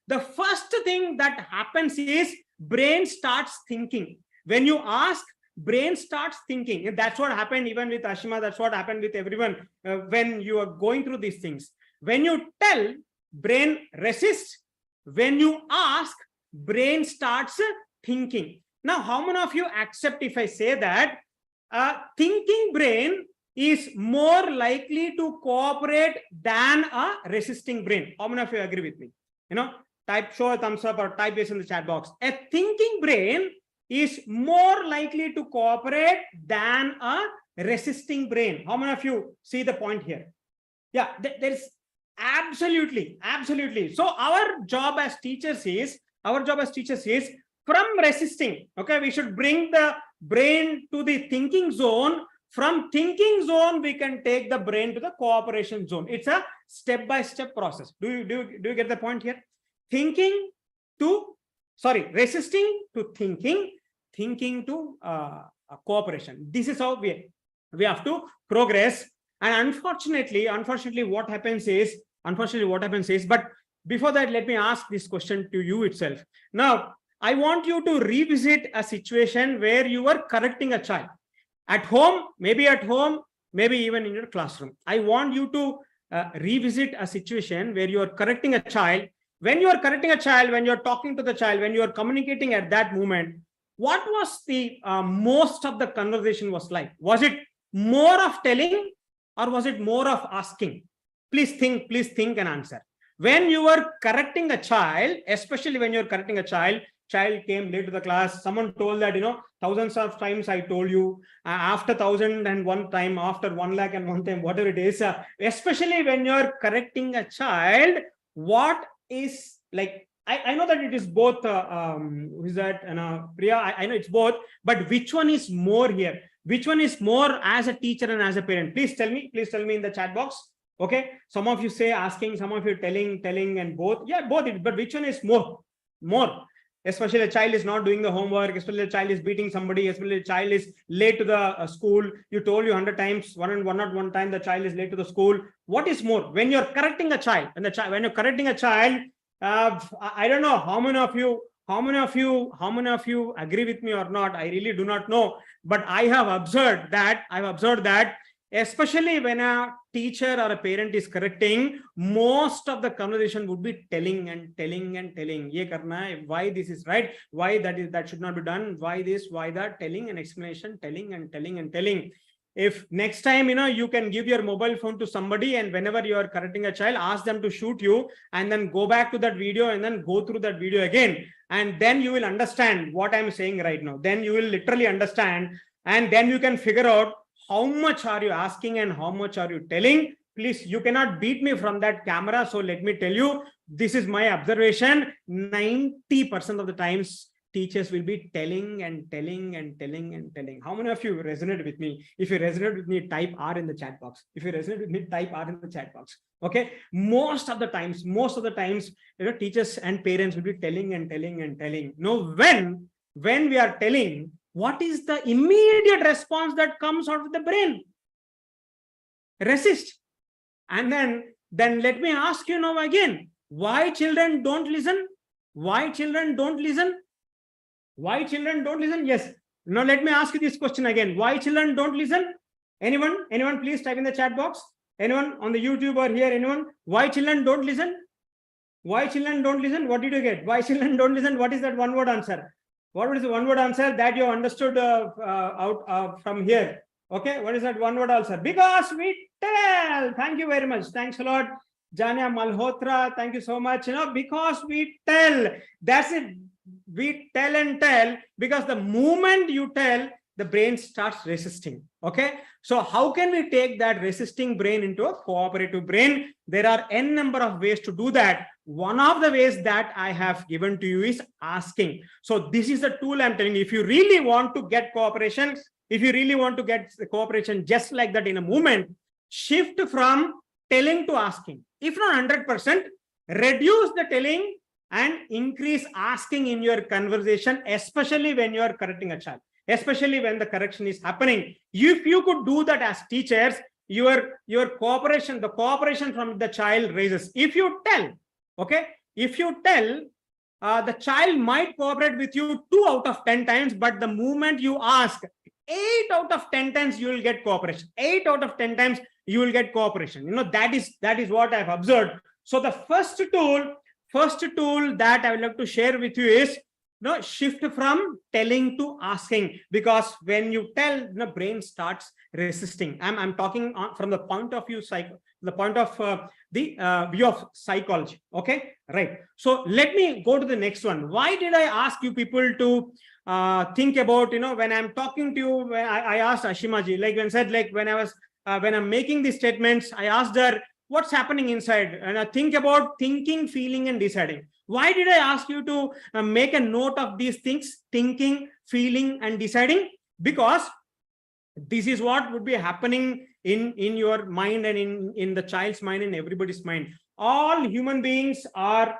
the first thing that happens is brain starts thinking. When you ask, brain starts thinking. And that's what happened even with Ashima. That's what happened with everyone when you are going through these things. When you tell, brain resists. When you ask, brain starts thinking. Now, how many of you accept if I say that thinking brain is more likely to cooperate than a resisting brain? How many of you agree with me? Show a thumbs up or type yes in the chat box. A thinking brain is more likely to cooperate than a resisting brain. How many of you see the point here? Yeah, there is absolutely. So our job as teachers is from resisting. Okay, we should bring the brain to the thinking zone. From thinking zone, we can take the brain to the cooperation zone. It's a step-by-step process. Do you get the point here? Resisting to thinking to cooperation. This is how we have to progress. And unfortunately, what happens is, but before that, let me ask this question to you itself. Now, I want you to revisit a situation where you were correcting a child at home, maybe even in your classroom. I want you to revisit a situation where you are correcting a child. When you are correcting a child, when you're talking to the child, when you are communicating at that moment, what was the most of the conversation was like? Was it more of telling or was it more of asking? Please think and answer. When you were correcting a child, especially when you're correcting a child came late to the class, someone told that, thousands of times I told you, after 1,001 time, after 1,00,001 time, whatever it is, especially when you're correcting a child, what is like, I know that it is both, who is that, Priya, I know it's both, but which one is more here? Which one is more as a teacher and as a parent? Please tell me in the chat box. Okay, some of you say asking, some of you telling and both. Yeah, both, but which one is more? Especially a child is not doing the homework, especially a child is beating somebody, especially a child is late to the school. You told you 100 times, one time the child is late to the school. What is more? When you're correcting a child, when you're correcting a child, I don't know how many of you agree with me or not. I really do not know, but I have observed that especially when a teacher or a parent is correcting, most of the conversation would be telling. Ye karna hai, why this is right, why that should not be done, why this, why that, telling and explanation, telling. If next time, you can give your mobile phone to somebody and whenever you are correcting a child, ask them to shoot you and then go back to that video and then go through that video again. And then you will understand what I'm saying right now. Then you will literally understand and then you can figure out how much are you asking and how much are you telling. Please, you cannot beat me from that camera. So let me tell you, this is my observation. 90% of the times, teachers will be telling and telling and telling and telling. How many of you resonate with me? If you resonate with me, type R in the chat box. If you resonate with me, type R in the chat box. Okay. Most of the times, teachers and parents will be telling and telling and telling. When we are telling, what is the immediate response that comes out of the brain? Resist. And then let me ask you now again, why children don't listen? Why children don't listen? Why children don't listen? Yes. Now let me ask you this question again. Why children don't listen? Anyone? Anyone please type in the chat box. Anyone on the YouTube or here? Anyone? Why children don't listen? Why children don't listen? What did you get? Why children don't listen? What is that one word answer? What is the one word answer that you understood out from here? Okay, what is that one word answer? Because we tell. Thank you very much. Thanks a lot. Jania Malhotra, thank you so much. Because we tell. That's it. We tell and tell, because the moment you tell, the brain starts resisting. Okay, so how can we take that resisting brain into a cooperative brain? There are n number of ways to do that. One of the ways that I have given to you is asking. So this is the tool I'm telling you. If you really want to get cooperation, just like that in a moment, shift from telling to asking. If not 100%, reduce the telling and increase asking in your conversation, especially when you are correcting a child, especially when the correction is happening. If you could do that as teachers, your cooperation, the cooperation from the child raises. If you tell, okay, if you tell, the child might cooperate with you 2 out of 10 times, but the moment you ask, 8 out of 10 times you will get cooperation. 8 out of 10 times you will get cooperation. That is what I've observed. So the first tool that I would like to share with you is shift from telling to asking, because when you tell, the brain starts resisting. I'm talking from the point of view view of psychology. Okay, right. So let me go to the next one. Why did I ask you people to think about, when I'm talking to you, when I asked Ashimaji, when I'm making these statements, I asked her, what's happening inside? And I think about thinking, feeling, and deciding. Why did I ask you to make a note of these things, thinking, feeling, and deciding? Because this is what would be happening in your mind and in the child's mind and everybody's mind. All human beings are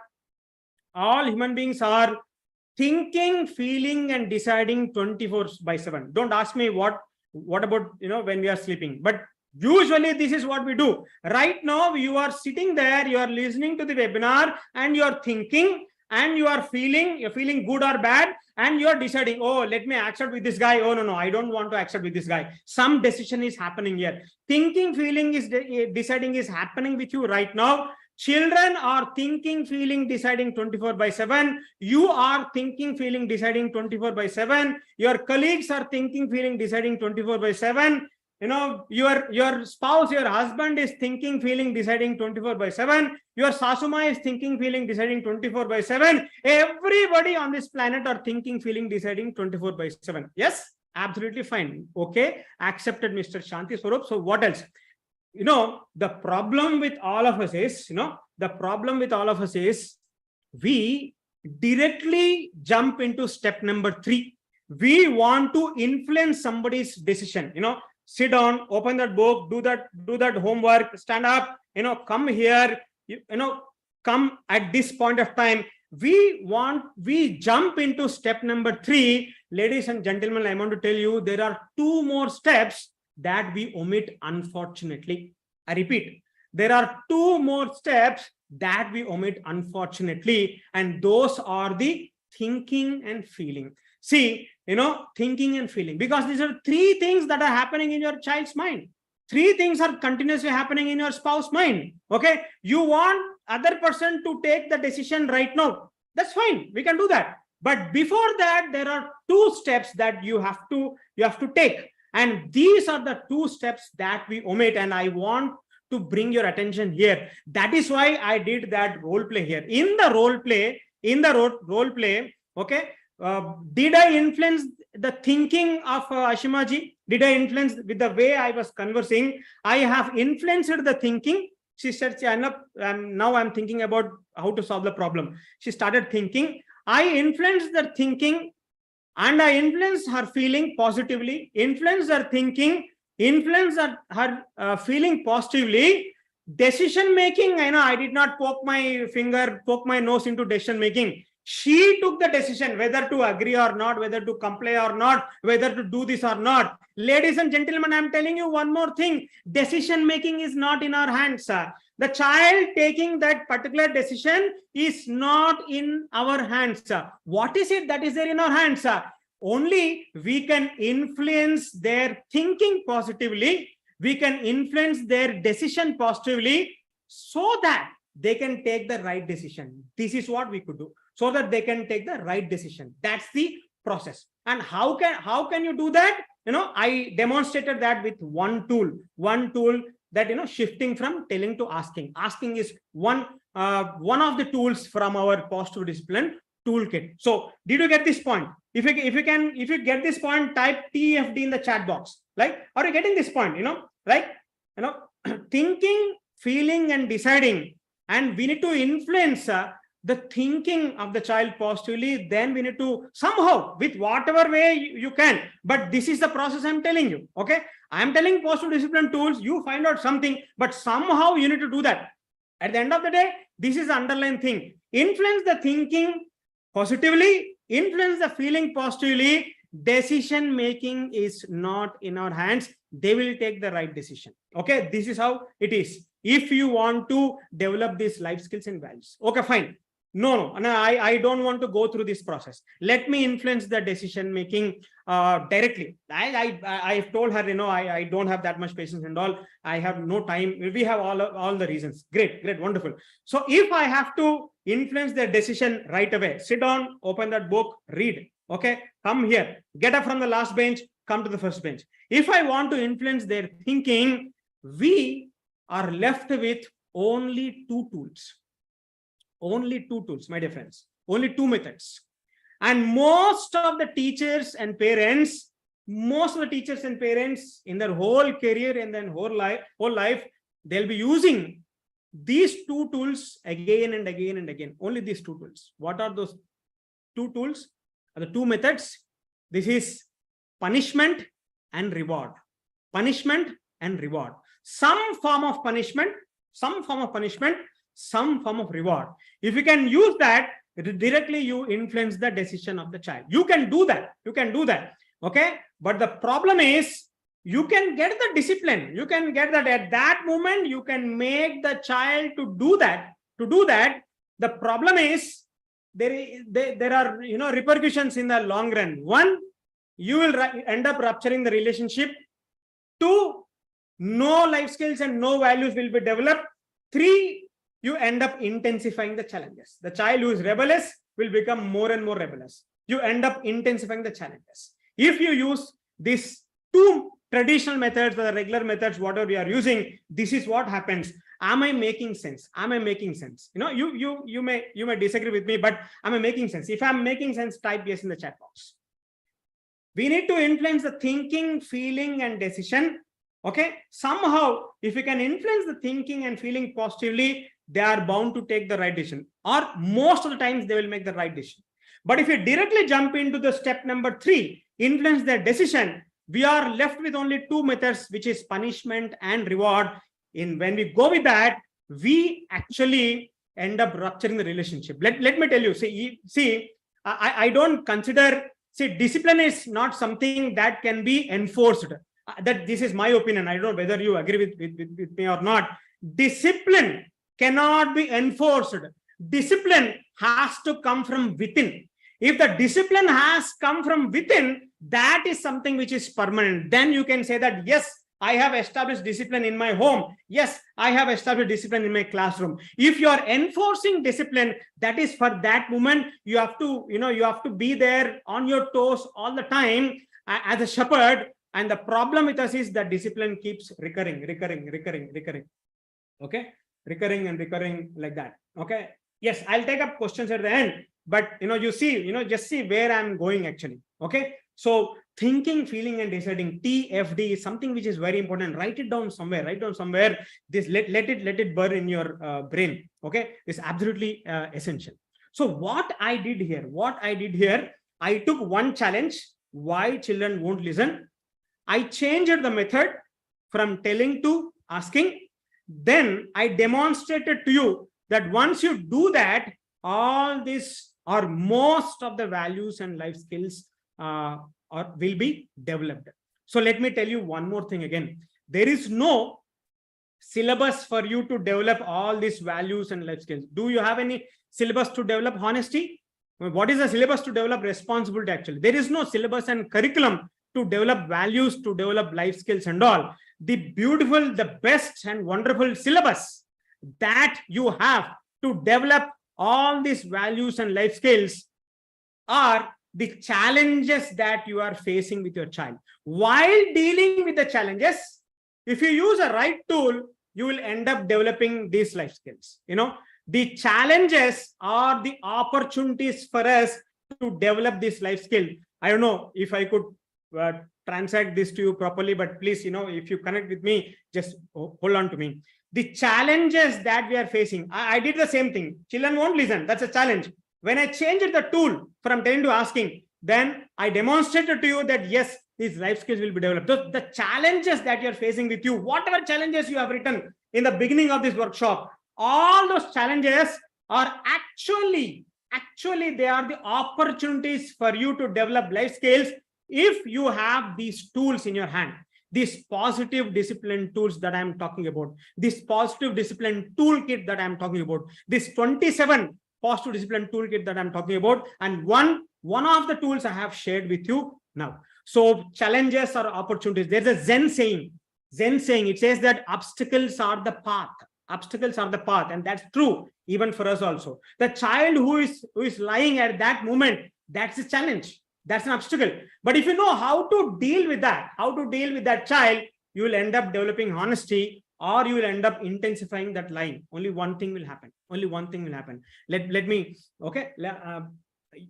thinking, feeling, and deciding 24/7. Don't ask me what about when we are sleeping, but usually this is what we do. Right now you are sitting there, you are listening to the webinar, and you are thinking, and you're feeling good or bad, and you're deciding, oh, let me accept with this guy. Oh, no, I don't want to accept with this guy. Some decision is happening here. Thinking, feeling, deciding is happening with you right now. Children are thinking, feeling, deciding 24/7. You are thinking, feeling, deciding 24/7. Your colleagues are thinking, feeling, deciding 24/7. Your spouse, your husband is thinking, feeling, deciding 24/7. Your sasuma is thinking, feeling, deciding 24/7. Everybody on this planet are thinking, feeling, deciding 24/7. Yes, absolutely fine. Okay, accepted, Mr. Shanti Swarup. So what else? The problem with all of us is, we directly jump into step number 3. We want to influence somebody's decision. Sit down, open that book, do that homework, stand up, come here, come at this point of time. We jump into step number 3. Ladies and gentlemen, I want to tell you, there are 2 more steps that we omit, unfortunately. I repeat, there are 2 more steps that we omit, unfortunately, and those are the thinking and feeling. See, thinking and feeling, because these are 3 things that are happening in your child's mind. 3 things are continuously happening in your spouse's mind. Okay, you want other person to take the decision right now. That's fine, we can do that. But before that, there are 2 steps that you have to take. And these are the 2 steps that we omit, and I want to bring your attention here. That is why I did that role play here. In the role play, okay, did I influence the thinking of Ashimaji? Did I influence with the way I was conversing? I have influenced the thinking. She said, now I'm thinking about how to solve the problem. She started thinking. I influenced their thinking and I influenced her feeling positively, influenced her thinking, influenced her feeling positively. Decision making, I did not poke my nose into decision making. She took the decision whether to agree or not, whether to comply or not, whether to do this or not. Ladies and gentlemen, I'm telling you one more thing. Decision making is not in our hands, sir. The child taking that particular decision is not in our hands, sir. What is it that is there in our hands, sir? Only we can influence their thinking positively. We can influence their decision positively so that they can take the right decision. This is what we could do, so that they can take the right decision. That's the process. And how can you do that? I demonstrated that with one tool that, shifting from telling to asking. Asking is one of the tools from our positive discipline toolkit. So did you get this point? If you get this point, type TFD in the chat box. Like, are you getting this point? Thinking, feeling, and deciding, and we need to influence the thinking of the child positively. Then we need to somehow, with whatever way you can, but this is the process I'm telling you. Okay, I'm telling positive discipline tools, you find out something, but somehow you need to do that. At the end of the day, this is the underlying thing. Influence the thinking positively, influence the feeling positively. Decision making is not in our hands. They will take the right decision. Okay, this is how it is. If you want to develop these life skills and values. Okay, fine. No, I don't want to go through this process. Let me influence the decision making directly. I've told her, I don't have that much patience and all. I have no time. We have all the reasons. Great, wonderful. So if I have to influence their decision right away, sit down, open that book, read. Okay, come here, get up from the last bench, come to the first bench. If I want to influence their thinking, we are left with only two tools. Only two tools, my dear friends. Only two methods. And most of the teachers and parents in their whole career and then whole life, they'll be using these two tools again and again and again. Only these two tools. What are those two tools? The two methods. This is punishment and reward. Punishment and reward. Some form of punishment, some form of reward. If you can use that, directly you influence the decision of the child. You can do that. Okay. But the problem is, you can get the discipline. You can get that at that moment. You can make the child to do that. The problem is, there are repercussions in the long run. One, you will end up rupturing the relationship. Two, no life skills and no values will be developed. Three, you end up intensifying the challenges. The child who is rebellious will become more and more rebellious. You end up intensifying the challenges. If you use these two traditional methods or the regular methods, whatever we are using, this is what happens. Am I making sense? You may disagree with me, but am I making sense? If I'm making sense, type yes in the chat box. We need to influence the thinking, feeling, and decision. Okay, somehow, if we can influence the thinking and feeling positively, they are bound to take the right decision, or most of the times they will make the right decision. But if you directly jump into the step number 3, influence their decision, we are left with only two methods, which is punishment and reward. When we go with that, we actually end up rupturing the relationship. Let me tell you, see, I don't consider, discipline is not something that can be enforced. That this is my opinion. I don't know whether you agree with me or not. Discipline cannot be enforced. Discipline has to come from within. If the discipline has come from within, that is something which is permanent. Then you can say that, yes, I have established discipline in my home. Yes, I have established discipline in my classroom. If you are enforcing discipline, that is for that moment. You have to be there on your toes all the time as a shepherd. And the problem with us is that discipline keeps recurring. Okay, recurring like that. Okay. Yes, I'll take up questions at the end, but just see where I'm going actually. Okay. So thinking, feeling, and deciding, TFD, is something which is very important. Write it down somewhere. This let it burn in your brain. Okay, it's absolutely essential. So what I did here, I took one challenge, why children won't listen. I changed the method from telling to asking. Then I demonstrated to you that once you do that, all this or most of the values and life skills will be developed. So let me tell you one more thing again. There is no syllabus for you to develop all these values and life skills. Do you have any syllabus to develop honesty? What is the syllabus to develop responsibility? Actually, there is no syllabus and curriculum to develop values, to develop life skills and all. The beautiful, the best and wonderful syllabus that you have to develop all these values and life skills are the challenges that you are facing with your child. While dealing with the challenges, if you use a right tool, you will end up developing these life skills. The challenges are the opportunities for us to develop this life skill. I don't know if I could translate this to you properly, but please, if you connect with me, just hold on to me. The challenges that we are facing, I did the same thing. Children won't listen. That's a challenge. When I changed the tool from telling to asking, then I demonstrated to you that yes, these life skills will be developed. The challenges that you're facing with you, whatever challenges you have written in the beginning of this workshop, all those challenges are actually they are the opportunities for you to develop life skills if you have these tools in your hand. These positive discipline tools that I'm talking about, this positive discipline toolkit that I'm talking about, this 27 positive discipline toolkit that I'm talking about, and one of the tools I have shared with you now. So challenges are opportunities. There's a Zen saying, it says that obstacles are the path. Obstacles are the path, and that's true even for us also. The child who is lying at that moment, that's a challenge. That's an obstacle. But if you know how to deal with that child, you will end up developing honesty, or you will end up intensifying that lying. Only one thing will happen. Let me, okay.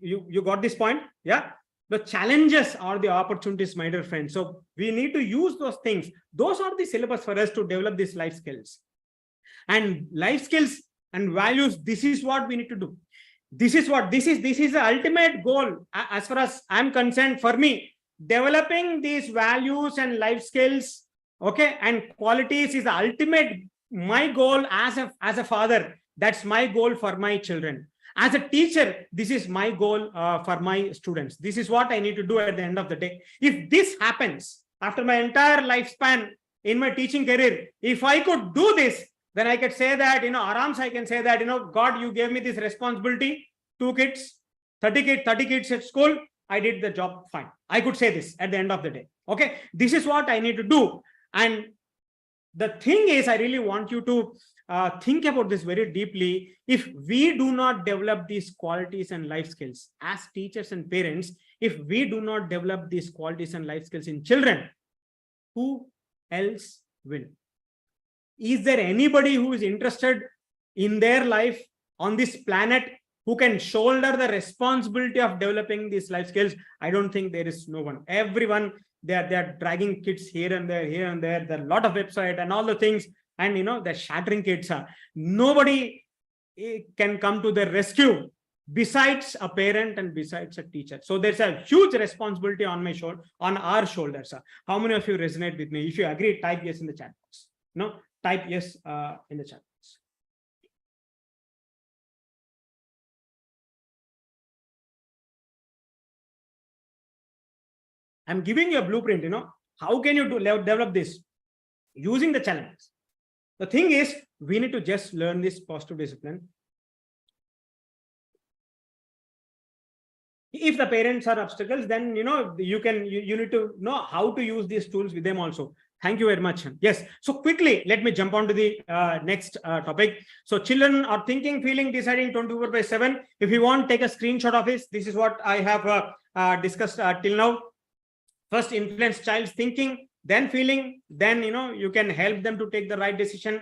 You got this point? Yeah. The challenges are the opportunities, my dear friends. So we need to use those things. Those are the syllabus for us to develop these life skills. And life skills and values, this is what we need to do. This is the ultimate goal as far as I'm concerned. For me, developing these values and life skills, okay, and qualities is the ultimate, my goal as a father. That's my goal for my children. As a teacher, this is my goal for my students. This is what I need to do at the end of the day. If this happens after my entire lifespan in my teaching career, if I could do this, then I could say that, Arams, I can say that, God, you gave me this responsibility, 2 kids, 30 kids at school. I did the job fine. I could say this at the end of the day. Okay. This is what I need to do. And the thing is, I really want you to think about this very deeply. If we do not develop these qualities and life skills as teachers and parents, if we do not develop these qualities and life skills in children, who else will? Is there anybody who is interested in their life on this planet who can shoulder the responsibility of developing these life skills? I don't think there is no one. Everyone, they are dragging kids here and there. There are a lot of websites and all the things, and they're shattering kids. Nobody can come to their rescue besides a parent and besides a teacher. So there's a huge responsibility on our shoulders. How many of you resonate with me? If you agree, type yes in the chat box. No, type yes in the chat box. I'm giving you a blueprint. How can you develop this using the challenges? The thing is, we need to just learn this positive discipline. If the parents are obstacles, then you need to know how to use these tools with them also. Thank you very much. Yes. So quickly, let me jump on to the next topic. So children are thinking, feeling, deciding 24/7. If you want, take a screenshot of this. This is what I have discussed till now. First, influence child's thinking, then feeling, then you can help them to take the right decision.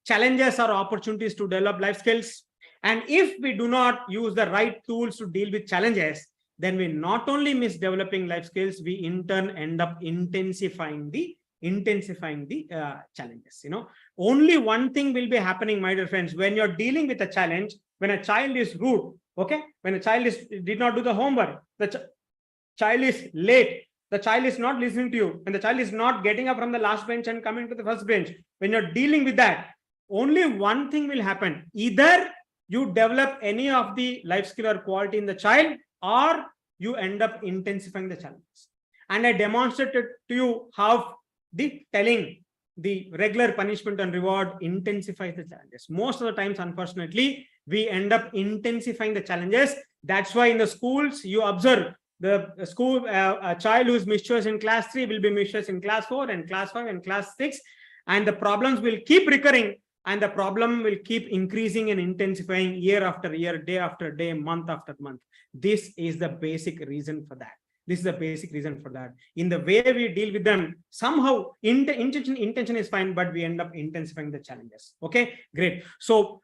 Challenges are opportunities to develop life skills. And if we do not use the right tools to deal with challenges, then we not only miss developing life skills, we in turn end up intensifying the challenges. Only one thing will be happening, my dear friends. When you're dealing with a challenge, when a child is rude, okay, when a child did not do the homework, the child is late, the child is not listening to you, and the child is not getting up from the last bench and coming to the first bench, when you're dealing with that, only one thing will happen. Either you develop any of the life skill or quality in the child, or you end up intensifying the challenges. And I demonstrated to you how the regular punishment and reward intensifies the challenges. Most of the times, unfortunately, we end up intensifying the challenges. That's why in the schools, you observe the school, a child who is mischievous in class 3 will be mischievous in class 4 and class 5 and class 6. And the problems will keep recurring, and the problem will keep increasing and intensifying year after year, day after day, month after month. This is the basic reason for that. This is the basic reason for that. In the way we deal with them, somehow intention is fine, but we end up intensifying the challenges. Okay, great. So,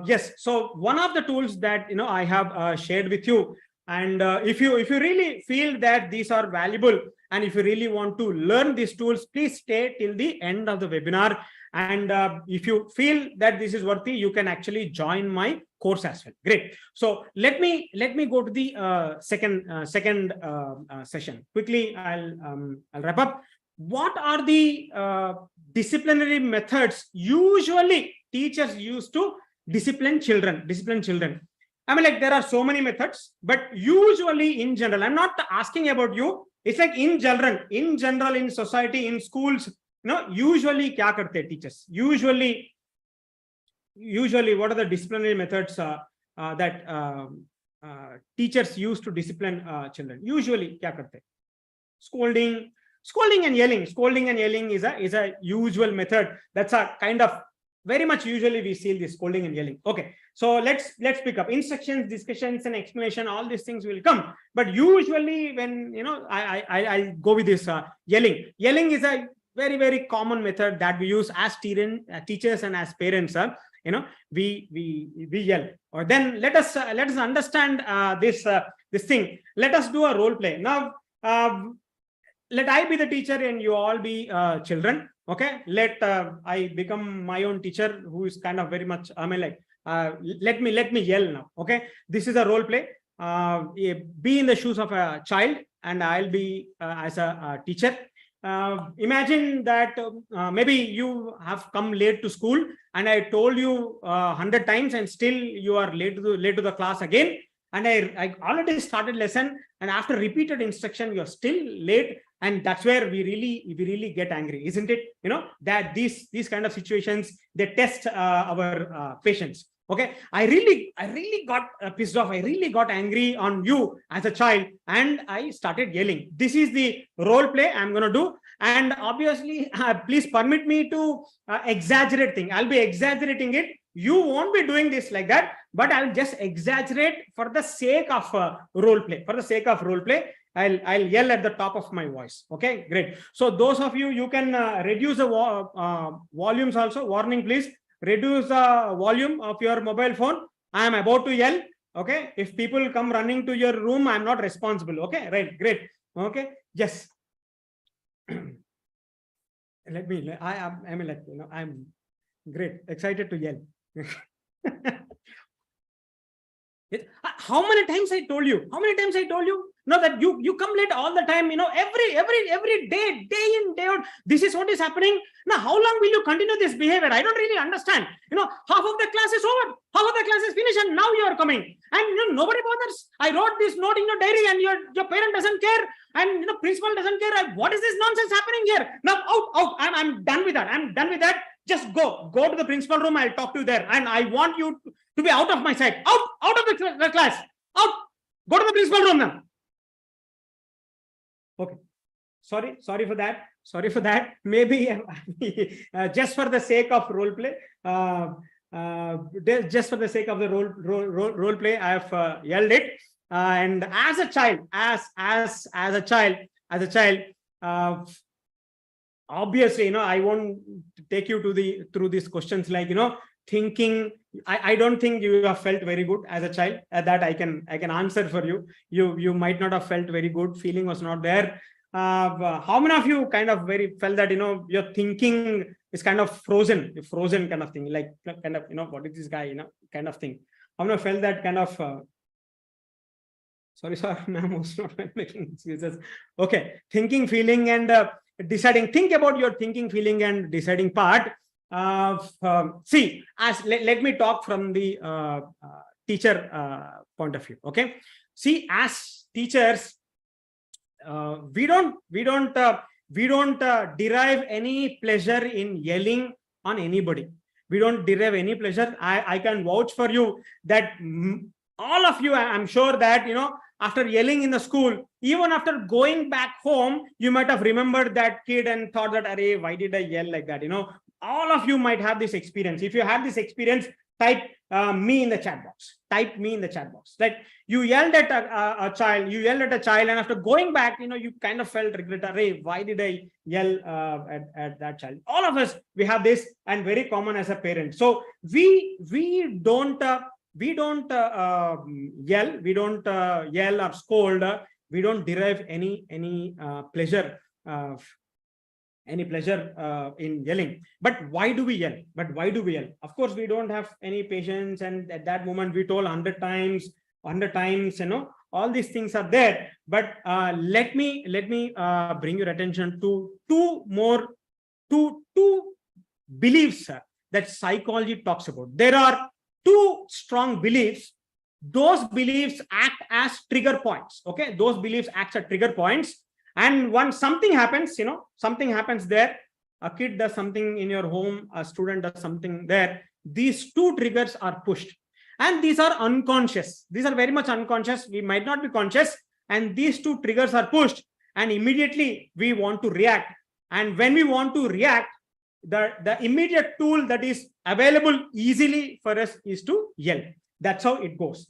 yes. So one of the tools that I have shared with you, and if you really feel that these are valuable, and if you really want to learn these tools, please stay till the end of the webinar. And if you feel that this is worthy, you can actually join my course as well. Great. So let me go to the second session quickly. I'll wrap up. What are the disciplinary methods usually teachers use to discipline children? I mean, like, there are so many methods, but usually in general, I'm not asking about you. It's like in general, in society, in schools, usually kya karte teachers? Usually, what are the disciplinary methods that teachers use to discipline children? Usually, kya karte? Scolding and yelling. Scolding and yelling is a usual method. That's a kind of very much usually we see this scolding and yelling. Okay, so let's pick up instructions, discussions, and explanation. All these things will come, but usually when I go with this yelling. Yelling is a very, very common method that we use as teachers and as parents. We yell. Or then let us understand this thing. Let us do a role play now. Let I be the teacher and you all be children. Okay, let I become my own teacher, who is kind of very much, let me yell now. Okay, this is a role play. Be in the shoes of a child, and I'll be as a teacher. Imagine that maybe you have come late to school, and I told you 100 times, and still you are late to the class again. And I already started lesson, and after repeated instruction, you're still late. And that's where we really get angry, isn't it? That these kind of situations, they test our patience. Okay, I really got pissed off. I really got angry on you as a child, and I started yelling. This is the role play I'm going to do. And obviously, please permit me to exaggerate things. I'll be exaggerating it. You won't be doing this like that, but I'll just exaggerate for the sake of role play. For the sake of role play, I'll yell at the top of my voice. Okay, great. So those of you can reduce the volumes also. Warning, please reduce the volume of your mobile phone. I am about to yell. Okay, if people come running to your room, I'm not responsible. Okay, right, great. Okay, yes. I'm great, excited to yell. How many times I told you? No, that you come late all the time. Every day in, day out. This is what is happening. Now, how long will you continue this behavior? I don't really understand. Half of the class is over, half of the class is finished, and now you are coming, and nobody bothers. I wrote this note in your diary, and your parent doesn't care, and principal doesn't care. What is this nonsense happening here? Now, out. I'm done with that. Just go to the principal room. I'll talk to you there, and I want you to be out of my sight. Out of the class. Out. Go to the principal room now. Okay. Sorry for that. Maybe just for the sake of role play, just for the sake of the role play, I have yelled it. And as a child, obviously, I won't take you through these questions like, thinking. I don't think you have felt very good as a child. That I can answer for you. You might not have felt very good. Feeling was not there. How many of you kind of felt that your thinking is kind of frozen kind of thing, like kind of, what is this guy, kind of thing. How many felt that kind of, sorry, ma'am was not making excuses. Okay, thinking, feeling, and deciding. Think about your thinking, feeling, and deciding part. See, let me talk from the teacher point of view. Okay, see, as teachers, we don't derive any pleasure in yelling on anybody. We don't derive any pleasure. I can vouch for you that all of you, I'm sure that, after yelling in the school, even after going back home, you might have remembered that kid and thought that, array, why did I yell like that? All of you might have this experience. If you have this experience, type me in the chat box. Type me in the chat box. Like, you yelled at a child, and after going back, you kind of felt regret. Array, why did I yell at that child? All of us, we have this, and very common as a parent. So we don't yell, yell or scold. We don't derive any pleasure in yelling. But why do we yell? Of course, we don't have any patience, and at that moment we told 100 times, all these things are there. But let me bring your attention to two beliefs that psychology talks about. There are two strong beliefs. Those beliefs act as trigger points. Okay, those beliefs act as trigger points. And once something happens, something happens there, a kid does something in your home, a student does something there, these two triggers are pushed. And these are unconscious. These are very much unconscious. We might not be conscious. And these two triggers are pushed. And immediately we want to react. And when we want to react, the immediate tool that is available easily for us is to yell. That's how it goes.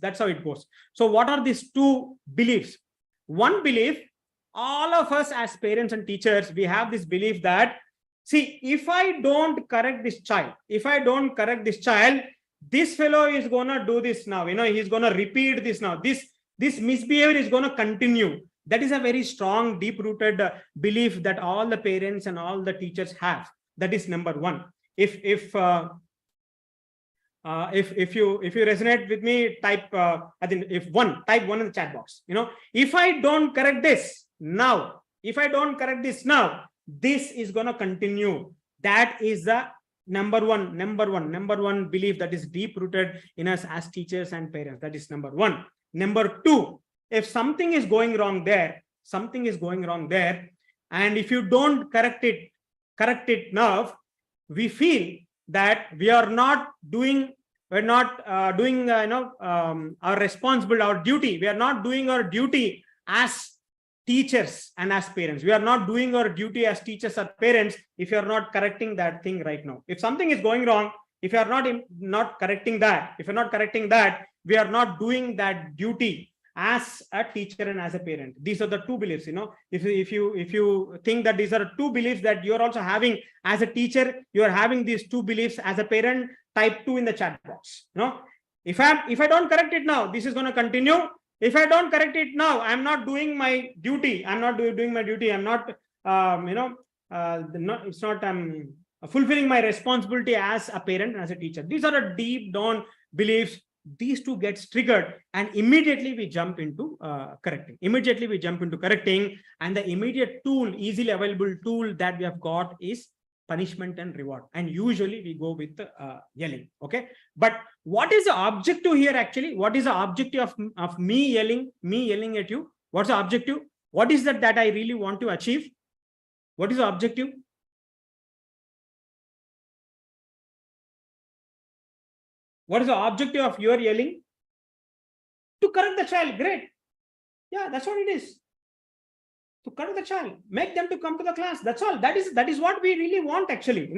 So what are these two beliefs? One belief, all of us as parents and teachers, we have this belief that, see, if I don't correct this child, this fellow is going to do this now, he's going to repeat this now. This misbehavior is going to continue. That is a very strong, deep-rooted belief that all the parents and all the teachers have. That is number one. If you resonate with me, type type one in the chat box. If I don't correct this now, this is going to continue. That is the number one belief that is deep rooted in us as teachers and parents. That is number one. Number two, if something is going wrong there, and if you don't correct it now, we feel that we are not doing our responsible, our duty. We are not doing our duty as teachers and as parents. We are not doing our duty as teachers or parents if you are not correcting that thing right now. If something is going wrong, if you are not correcting that, we are not doing that duty as a teacher and as a parent. These are the two beliefs. If you think that these are two beliefs that you are also having as a teacher, you are having these two beliefs as a parent, type 2 in the chat box. If I don't correct it now, this is going to continue. If I don't correct it now, I'm not doing my duty. I'm not fulfilling my responsibility as a parent and as a teacher. These are a deep down beliefs. These two gets triggered, and immediately we jump into correcting. And the immediate tool, easily available tool that we have got is punishment and reward. And usually we go with yelling. Okay, but what is the objective here actually? What is the objective of me yelling at you? What's the objective? What is that I really want to achieve? What is the objective? What is the objective of your yelling? To correct the child. Great. Yeah, that's what it is. To correct the child, make them to come to the class. That's all. That is what we really want actually.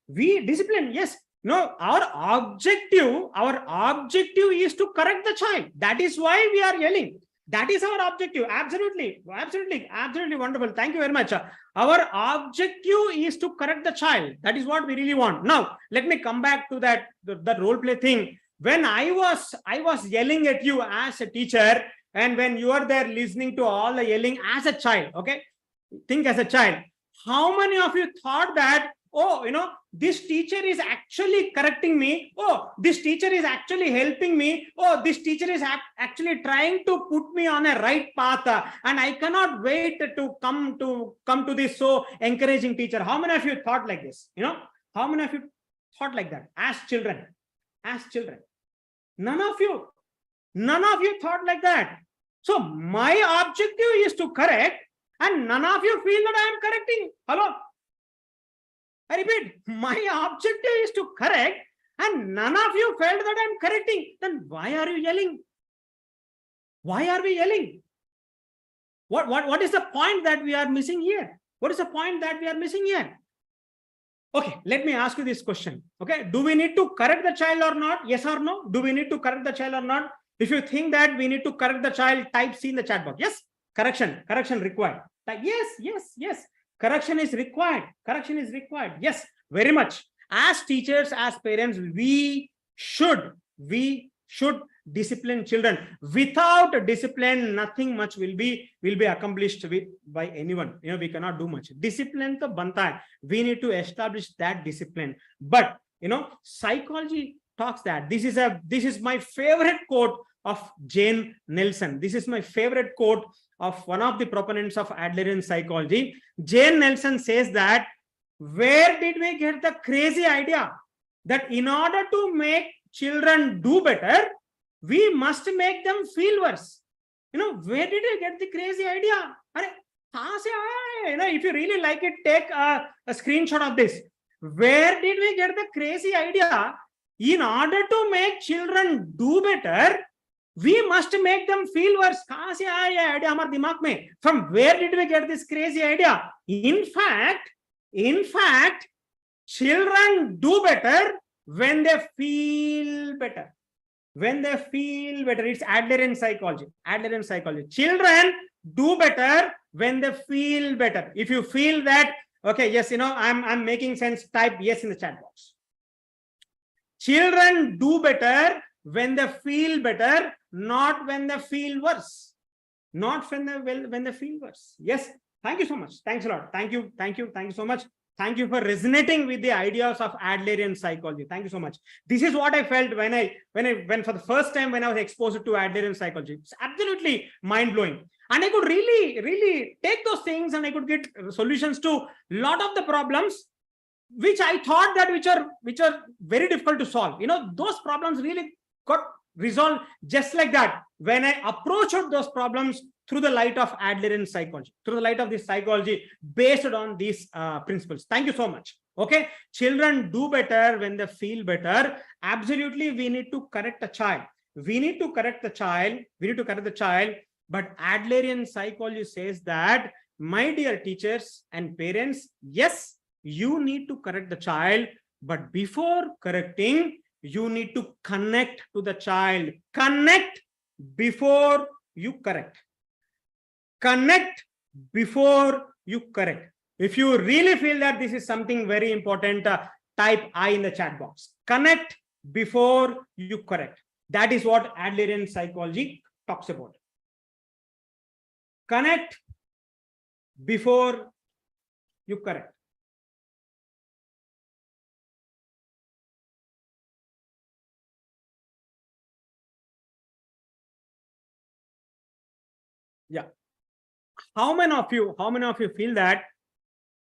We discipline. Yes. No, our objective is to correct the child. That is why we are yelling. That is our objective. Absolutely wonderful. Thank you very much. Our objective is to correct the child. That is what we really want. Now, let me come back to that role play thing. When I was yelling at you as a teacher, and when you are there listening to all the yelling as a child, okay, think as a child. How many of you thought that oh, this teacher is actually correcting me. Oh, this teacher is actually helping me. Oh, this teacher is actually trying to put me on a right path. And I cannot wait to come to this so encouraging teacher. How many of you thought like this? How many of you thought like that as children? As children, none of you thought like that. So my objective is to correct, and none of you feel that I am correcting. Hello, I repeat, my objective is to correct, and none of you felt that I am correcting. Then why are you yelling? Why are we yelling? What is the point that we are missing here? What is the point that we are missing here? Okay, let me ask you this question. Okay, do we need to correct the child or not? Yes or no? Do we need to correct the child or not? If you think that we need to correct the child, type C in the chat box. Yes, correction required. Type yes. Correction is required. Correction is required. Yes, very much. As teachers, as parents, we should discipline children. Without discipline, nothing much will be accomplished by anyone. We cannot do much. Discipline to banta hai. We need to establish that discipline. But psychology talks that this is my favorite quote of Jane Nelson. This is my favorite quote of one of the proponents of Adlerian psychology. Jane Nelson says that, where did we get the crazy idea that in order to make children do better, we must make them feel worse? Where did we get the crazy idea? If you really like it, take a screenshot of this. Where did we get the crazy idea? In order to make children do better, we must make them feel worse. From where did we get this crazy idea? In fact, children do better when they feel better. When they feel better. It's Adlerian psychology. Adlerian psychology. Children do better when they feel better. If you feel that, okay, yes, I'm making sense, type yes in the chat box. Children do better when they feel better, not when they feel worse. Not when they feel worse. Yes. Thank you so much. Thanks a lot. Thank you so much. Thank you for resonating with the ideas of Adlerian psychology. Thank you so much. This is what I felt when for the first time when I was exposed to Adlerian psychology. It's absolutely mind-blowing. And I could really take those things and I could get solutions to a lot of the problems which I thought that which are very difficult to solve. Those problems really got resolved just like that when I approached those problems through the light of Adlerian psychology, through the light of this psychology based on these principles. Thank you so much. Okay, children do better when they feel better. Absolutely, we need to correct a child. We need to correct the child. But Adlerian psychology says that, my dear teachers and parents, yes, you need to correct the child, but before correcting, you need to connect to the child. Connect before you correct. Connect before you correct. If you really feel that this is something very important, type I in the chat box. Connect before you correct. That is what Adlerian psychology talks about. Connect before you correct. Yeah. How many of you feel that?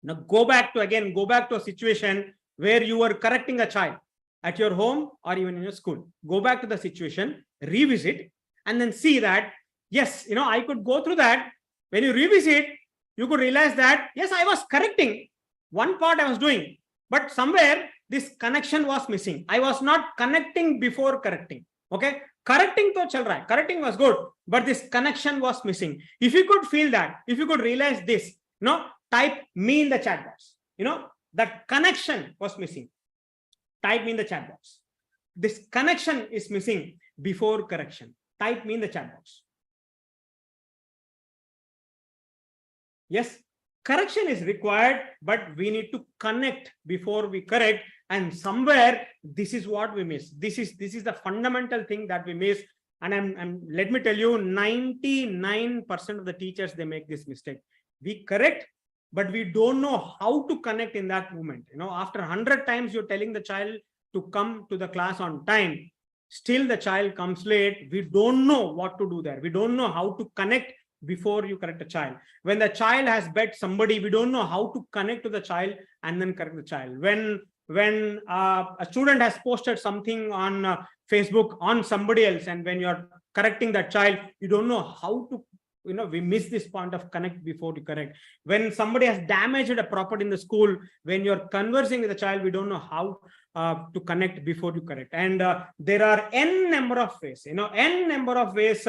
Now go back to a situation where you were correcting a child at your home or even in your school. Go back to the situation, revisit, and then see that, yes, I could go through that. When you revisit, you could realize that, yes, I was correcting one part I was doing, but somewhere this connection was missing. I was not connecting before correcting. Okay, correcting to chal raha hai. Correcting was good, but this connection was missing. If you could feel that, if you could realize this, type me in the chat box. That connection was missing. Type me in the chat box. This connection is missing before correction. Type me in the chat box. Yes, correction is required, but we need to connect before we correct. And somewhere this is what we miss. This is the fundamental thing that we miss. And let me tell you, 99% of the teachers, they make this mistake. We correct, but we don't know how to connect in that moment. After 100 times you're telling the child to come to the class on time, still the child comes late. We don't know what to do there. We don't know how to connect before you correct a child. When the child has bet somebody, we don't know how to connect to the child and then correct the child. When a student has posted something on Facebook on somebody else, and when you're correcting that child, you don't know how to, we miss this point of connect before you correct. When somebody has damaged a property in the school, when you're conversing with the child, we don't know how to connect before you correct. And there are n number of ways, n number of ways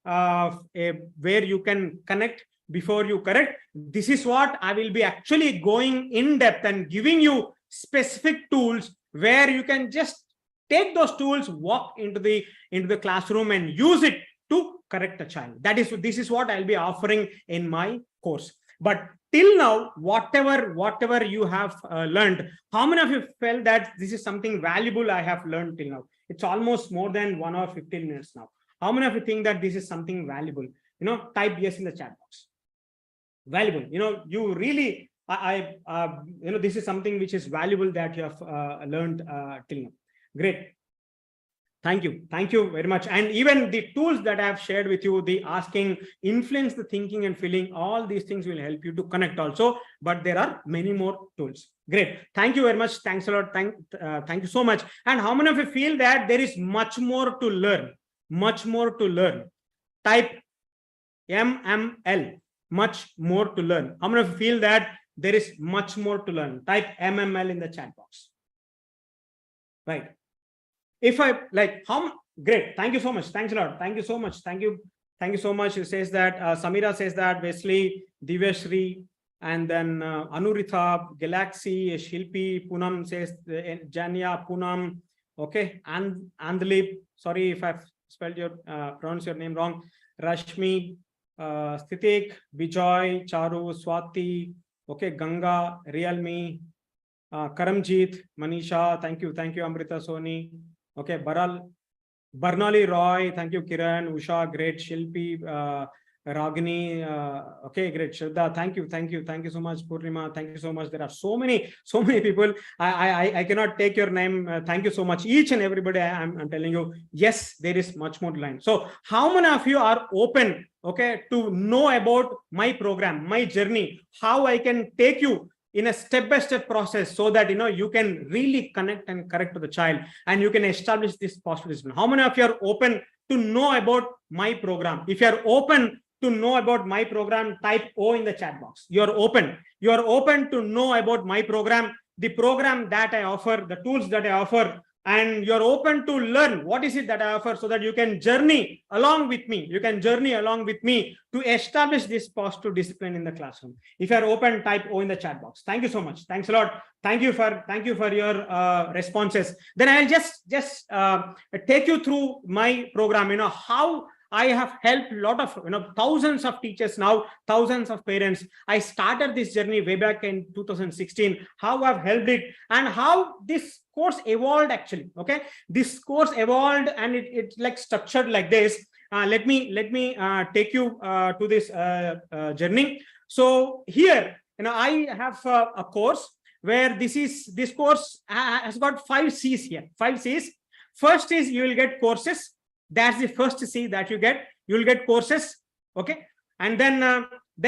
where you can connect before you correct. This is what I will be actually going in depth and giving you specific tools where you can just take those tools, walk into the classroom and use it to correct a child. This is what I'll be offering in my course. But till now, whatever you have learned, how many of you felt that this is something valuable I have learned till now? It's almost more than 1 hour 15 minutes now. How many of you think that this is something valuable? Type yes in the chat box. Valuable. You really, this is something which is valuable that you have learned till now. Great. Thank you very much. And even the tools that I have shared with you, the asking, influence the thinking and feeling, all these things will help you to connect also, but there are many more tools. Great. Thank you very much. Thanks a lot. Thank you so much. And how many of you feel that there is much more to learn? Much more to learn. Type MML, much more to learn. How many of you feel that there is much more to learn? Type MML in the chat box. Right. If I like, great. Thank you so much. Thanks a lot. Thank you so much. Thank you so much. It says that Samira says that, Wesley, Divyashri, and then Anuritha, Galaxy, Shilpi, Punam says, Jania, Punam, okay, and Andalip. Sorry if I've spelled your pronounced your name wrong. Rashmi, Stitik, Bijoy, Charu, Swati, okay, Ganga, Realme, Karamjeet, Manisha, thank you, Amrita Soni, okay, Barnali Roy, thank you, Kiran, Usha, great, Shilpi, Ragini, okay, great, Shraddha, thank you so much, Purnima, thank you so much. There are so many people. I cannot take your name. Thank you so much, each and everybody. I'm telling you, yes, there is much more to learn. So how many of you are open, okay, to know about my program, my journey, how I can take you in a step-by-step process so that you can really connect and correct to the child and you can establish this positive discipline? How many of you are open to know about my program? If you are open to know about my program, type O in the chat box. You're open to know about my program, the program that I offer, the tools that I offer, and you're open to learn what is it that I offer so that you can journey along with me. You can journey along with me to establish this positive discipline in the classroom. If you're open, type O in the chat box. Thank you so much. Thanks a lot. Thank you for your responses. Then I'll just take you through my program, how I have helped a lot of, thousands of teachers now, thousands of parents. I started this journey way back in 2016, how I've helped it and how this course evolved actually. Okay. This course evolved and it's like structured like this. Let me take you to this journey. So here, I have a course where this course has got 5 C's here, 5 C's. First is you will get courses. That's the first C that you get. You'll get courses, okay? And then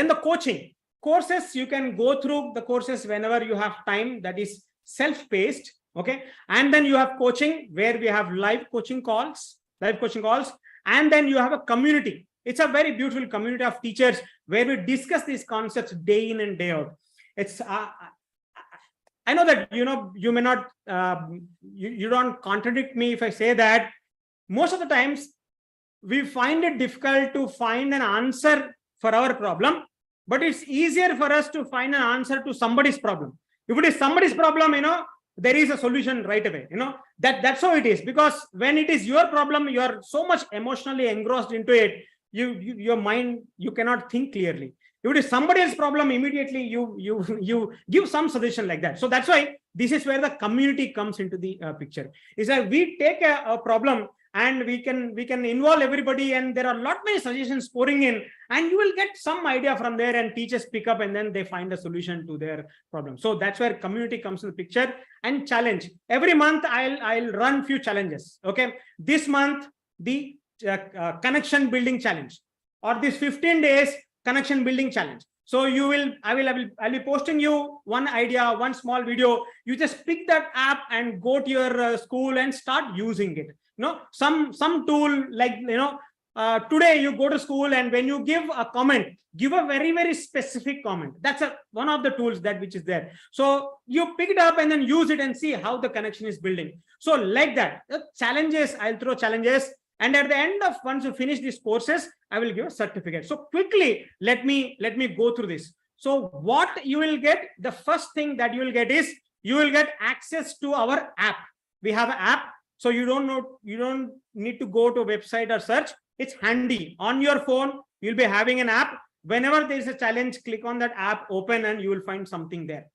the coaching. Courses, you can go through the courses whenever you have time, that is self-paced, okay? And then you have coaching where we have live coaching calls, and then you have a community. It's a very beautiful community of teachers where we discuss these concepts day in and day out. It's I know that, you may not, you don't contradict me if I say that most of the times we find it difficult to find an answer for our problem, but it's easier for us to find an answer to somebody's problem. If it is somebody's problem, there is a solution right away. That's how it is, because when it is your problem, you are so much emotionally engrossed into it. Your mind, you cannot think clearly. If it is somebody else's problem, immediately you give some suggestion like that. So that's why this is where the community comes into the picture. Is that we take a problem and we can involve everybody, and there are a lot many suggestions pouring in, and you will get some idea from there, and teachers pick up and then they find a solution to their problem. So that's where community comes in the picture. And challenge. Every month I'll run few challenges. Okay, this month the connection building challenge, or this 15 days connection building challenge. So I'll be posting you one idea, one small video. You just pick that app and go to your school and start using it. Some tool, like, today you go to school, and when you give a comment, give a very, very specific comment. That's one of the tools which is there. So you pick it up and then use it and see how the connection is building. So like that, the challenges, I'll throw challenges. And at the end of, once you finish these courses, I will give a certificate. So quickly, let me go through this. So what you will get, the first thing that you will get is, you will get access to our app. We have an app. So you don't need to go to a website or search. It's handy on your phone. You'll be having an app. Whenever there is a challenge, click on that app, open, and you will find something there.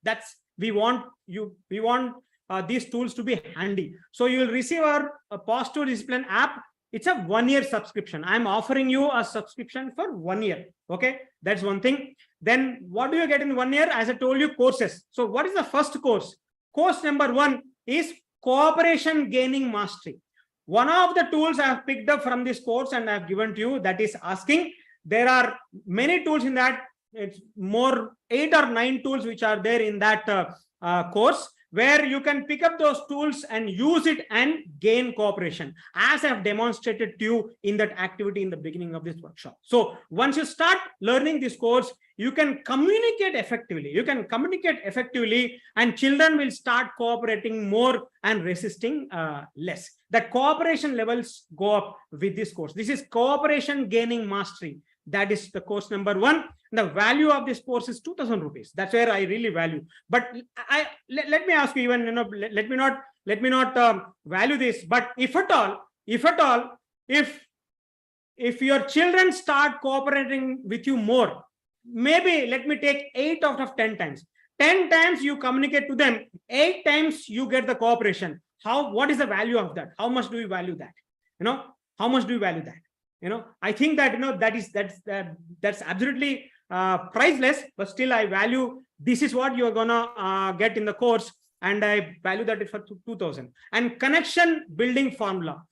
We want these tools to be handy. So you will receive our Positive Discipline app. It's a 1-year subscription. I'm offering you a subscription for 1 year. Okay, that's one thing. Then what do you get in 1 year? As I told you, courses. So what is the first course? Course number 1 is Cooperation Gaining Mastery. One of the tools I have picked up from this course and I have given to you, that is asking. There are many tools in that. It's more 8 or 9 tools which are there in that course, where you can pick up those tools and use it and gain cooperation, as I have demonstrated to you in that activity in the beginning of this workshop. So once you start learning this course, you can communicate effectively. And children will start cooperating more and resisting less. The cooperation levels go up with this course. This is Cooperation Gaining Mastery. That is the course number 1. The value of this course is 2,000 rupees. That's where I really value. But let me ask you, even, let me not value this. But if at all, if your children start cooperating with you more, maybe let me take 8 out of 10 times. 10 times you communicate to them, 8 times you get the cooperation. What is the value of that? How much do you value that? How much do you value that? I think that that's absolutely priceless, but still I value, this is what you're gonna get in the course, and I value that it for 2,000. And connection building formula.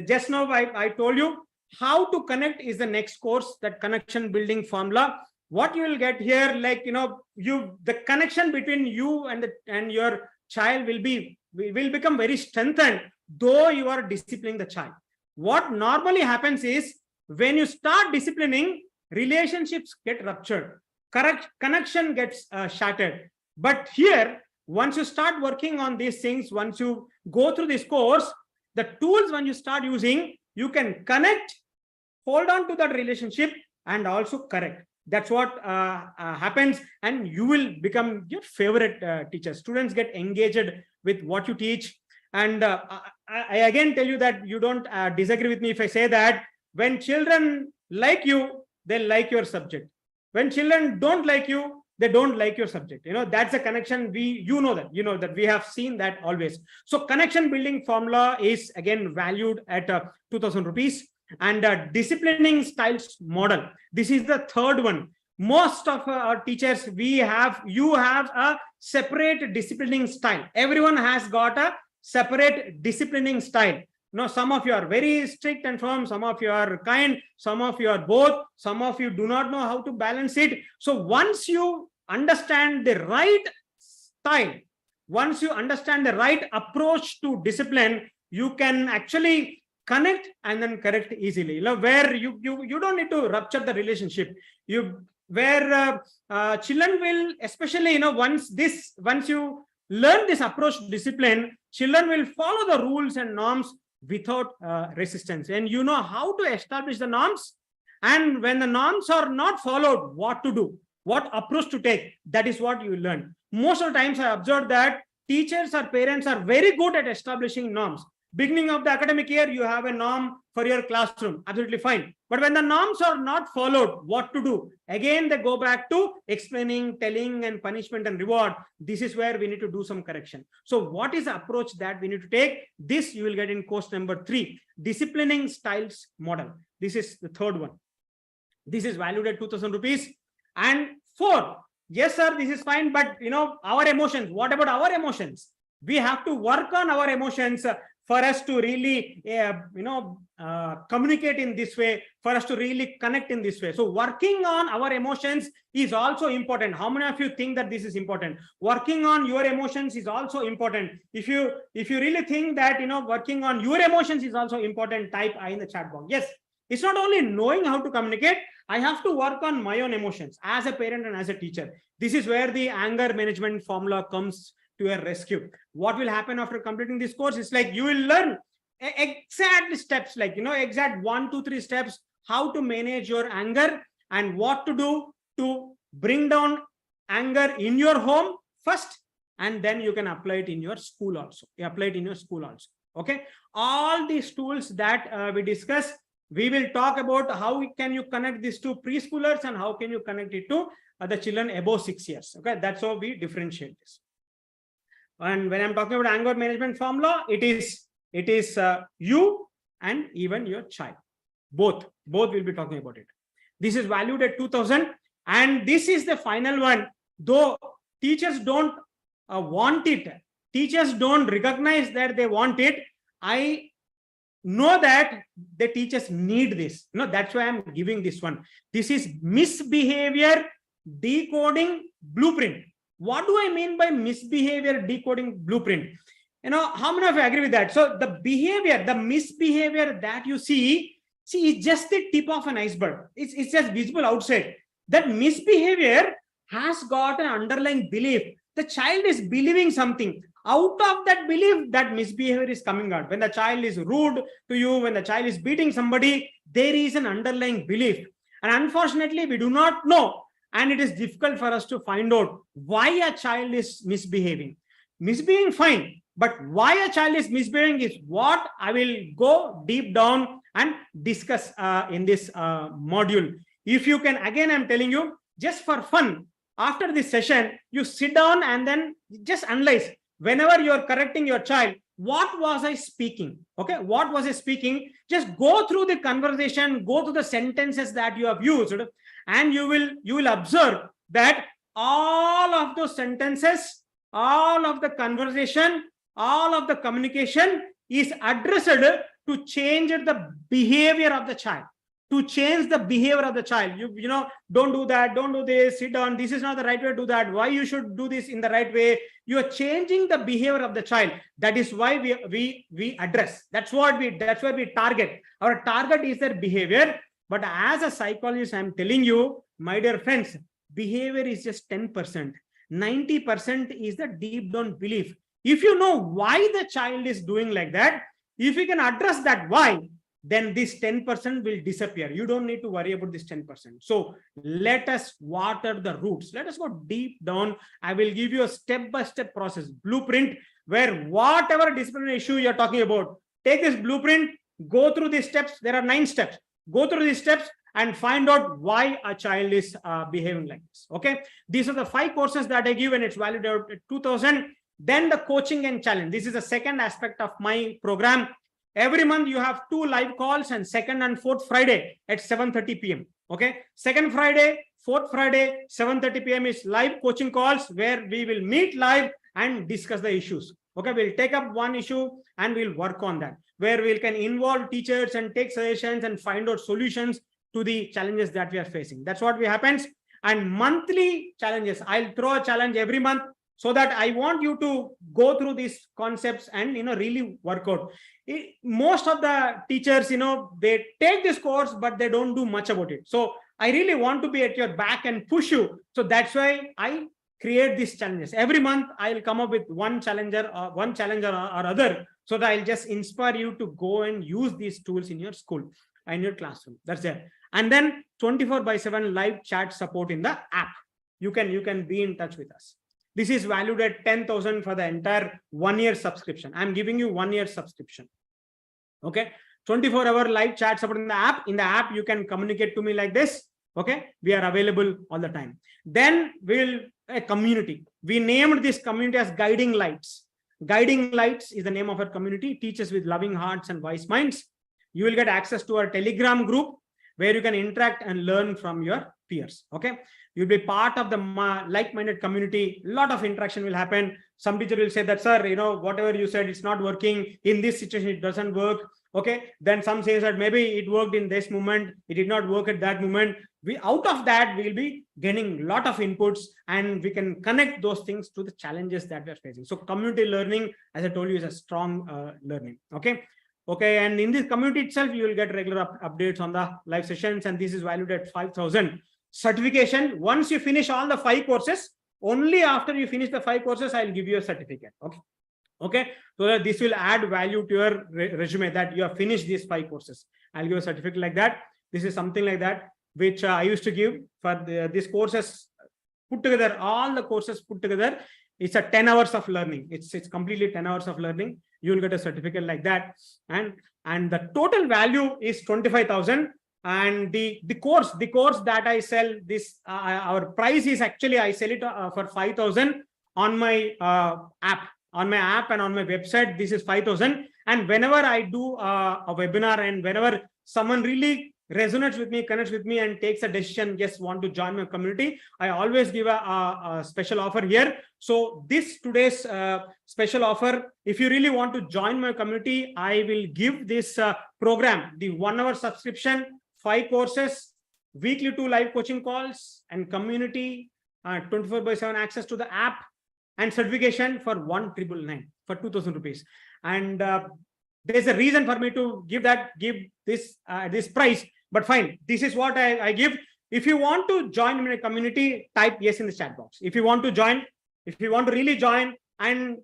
Just now I told you how to connect is the next course, that connection building formula. What you will get here, like, the connection between you and your child will become very strengthened, though you are disciplining the child. What normally happens is, when you start disciplining, relationships get ruptured, connection gets shattered. But here, once you start working on these things, once you go through this course, the tools, when you start using, you can connect, hold on to that relationship, and also correct. That's what happens, and you will become your favorite teacher. Students get engaged with what you teach. And I again tell you that you don't disagree with me if I say that when children like you, they like your subject. When children don't like you, they don't like your subject. That's a connection. You know that we have seen that always. So connection building formula is again valued at 2,000 rupees. And disciplining styles model. This is the third one. Most of our teachers, you have a separate disciplining style. Everyone has got a separate disciplining style. Some of you are very strict and firm, some of you are kind, some of you are both, some of you do not know how to balance it. So once you understand the right style, once you understand the right approach to discipline, you can actually connect and then correct easily. Where you don't need to rupture the relationship. Where children will, especially, once you learn this approach to discipline, children will follow the rules and norms without resistance. And you know how to establish the norms. And when the norms are not followed, what to do, what approach to take, that is what you learn. Most of the times I observed that teachers or parents are very good at establishing norms. Beginning of the academic year, you have a norm for your classroom. Absolutely fine. But when the norms are not followed, what to do? Again, they go back to explaining, telling, and punishment and reward. This is where we need to do some correction. So what is the approach that we need to take? This you will get in course number 3, disciplining styles model. This is the third one. This is valued at 2,000 rupees. And 4, yes, sir, this is fine. But our emotions, what about our emotions? We have to work on our emotions for us to really, communicate in this way, for us to really connect in this way. So working on our emotions is also important. How many of you think that this is important? Working on your emotions is also important. If you really think that, working on your emotions is also important, type I in the chat box. Yes, it's not only knowing how to communicate, I have to work on my own emotions as a parent and as a teacher. This is where the anger management formula comes to a rescue. What will happen after completing this course is like you will learn exact steps, like exact 1, 2, 3 steps, how to manage your anger and what to do to bring down anger in your home first, and then you can apply it in your school also. Okay, all these tools that we discuss, we will talk about how can you connect this to preschoolers and how can you connect it to the children above 6 years. Okay, that's how we differentiate this. And when I'm talking about anger management formula, it is you and even your child. Both will be talking about it. This is valued at 2,000, and this is the final one. Though teachers don't want it, teachers don't recognize that they want it, I know that the teachers need this. That's why I'm giving this one. This is misbehavior decoding blueprint. What do I mean by misbehavior decoding blueprint? How many of you agree with that? So the behavior, the misbehavior that you see is just the tip of an iceberg. It's just visible outside. That misbehavior has got an underlying belief. The child is believing something. Out of that belief, that misbehavior is coming out. When the child is rude to you, when the child is beating somebody, there is an underlying belief. And unfortunately, we do not know. And it is difficult for us to find out why a child is misbehaving. Misbehaving, fine. But why a child is misbehaving is what I will go deep down and discuss in this module. If you can, again, I'm telling you, just for fun, after this session, you sit down and then just analyze. Whenever you're correcting your child, what was I speaking? Okay, what was I speaking? Just go through the conversation, go through the sentences that you have used, and you will observe that all of those sentences, all of the conversation, all of the communication is addressed to change the behavior of the child. To change the behavior of the child. Don't do that, don't do this, sit down, this is not the right way to do that, why you should do this in the right way. You are changing the behavior of the child. That is why we address. That's where we target. Our target is their behavior. But as a psychologist, I'm telling you, my dear friends, behavior is just 10%. 90% is the deep down belief. If you know why the child is doing like that, if you can address that why, then this 10% will disappear. You don't need to worry about this 10%. So let us water the roots. Let us go deep down. I will give you a step-by-step process, blueprint, where whatever disciplinary issue you're talking about, take this blueprint, go through these steps. There are 9 steps. Go through these steps and find out why a child is behaving like this. Okay. These are the 5 courses that I give, and it's valued at 2,000. Then the coaching and challenge. This is the second aspect of my program. Every month you have 2 live calls, and 2nd and 4th Friday at 7:30 p.m. Okay. 2nd Friday, 4th Friday, 7:30 p.m. is live coaching calls where we will meet live and discuss the issues. Okay. We'll take up one issue and we'll work on that, where we can involve teachers and take suggestions and find out solutions to the challenges that we are facing. That's what happens. And monthly challenges. I'll throw a challenge every month, so that I want you to go through these concepts and really work out. Most of the teachers, they take this course, but they don't do much about it. So I really want to be at your back and push you. So that's why I create these challenges. Every month I'll come up with one challenger or other, so that I'll just inspire you to go and use these tools in your school and your classroom. That's it. And then 24/7 live chat support in the app. You can be in touch with us. This is valued at 10,000 for the entire 1-year subscription. I'm giving you 1-year subscription. Okay, 24-hour live chat support in the app. In the app, you can communicate to me like this. Okay, we are available all the time. Then we'll a community. We named this community as Guiding Lights. Guiding Lights is the name of our community. Teachers with loving hearts and wise minds. You will get access to our Telegram group where you can interact and learn from your peers. Okay, you'll be part of the like-minded community. A lot of interaction will happen. Some teacher will say that, sir, whatever you said, it's not working. In this situation, it doesn't work. Okay, then some says that maybe it worked in this moment, it did not work at that moment. We out of that, we'll be getting a lot of inputs and we can connect those things to the challenges that we are facing. So community learning, as I told you, is a strong learning. Okay, and in this community itself, you will get regular updates on the live sessions, and this is valued at 5,000. Certification, once you finish all the 5 courses, only after you finish the 5 courses, I'll give you a certificate. Okay, so that this will add value to your resume that you have finished these 5 courses. I'll give a certificate like that. This is something like that, which I used to give for these courses put together, all the courses put together. It's a 10 hours of learning. It's completely 10 hours of learning. You will get a certificate like that. And the total value is 25,000. And the course that I sell, this our price is actually, I sell it for 5,000 on my app. On my app and on my website, this is 5,000. And whenever I do a webinar and whenever someone really resonates with me, connects with me and takes a decision, just want to join my community, I always give a special offer here. So this today's special offer, if you really want to join my community, I will give this program, the 1-hour subscription, 5 courses, weekly 2 live coaching calls and community, 24/7 access to the app, and certification for 1,999 for 2,000 rupees. And there's a reason for me to give this price, but fine, this is what I give. If you want to join my community, type yes in the chat box. If you want to join, if you want to really join and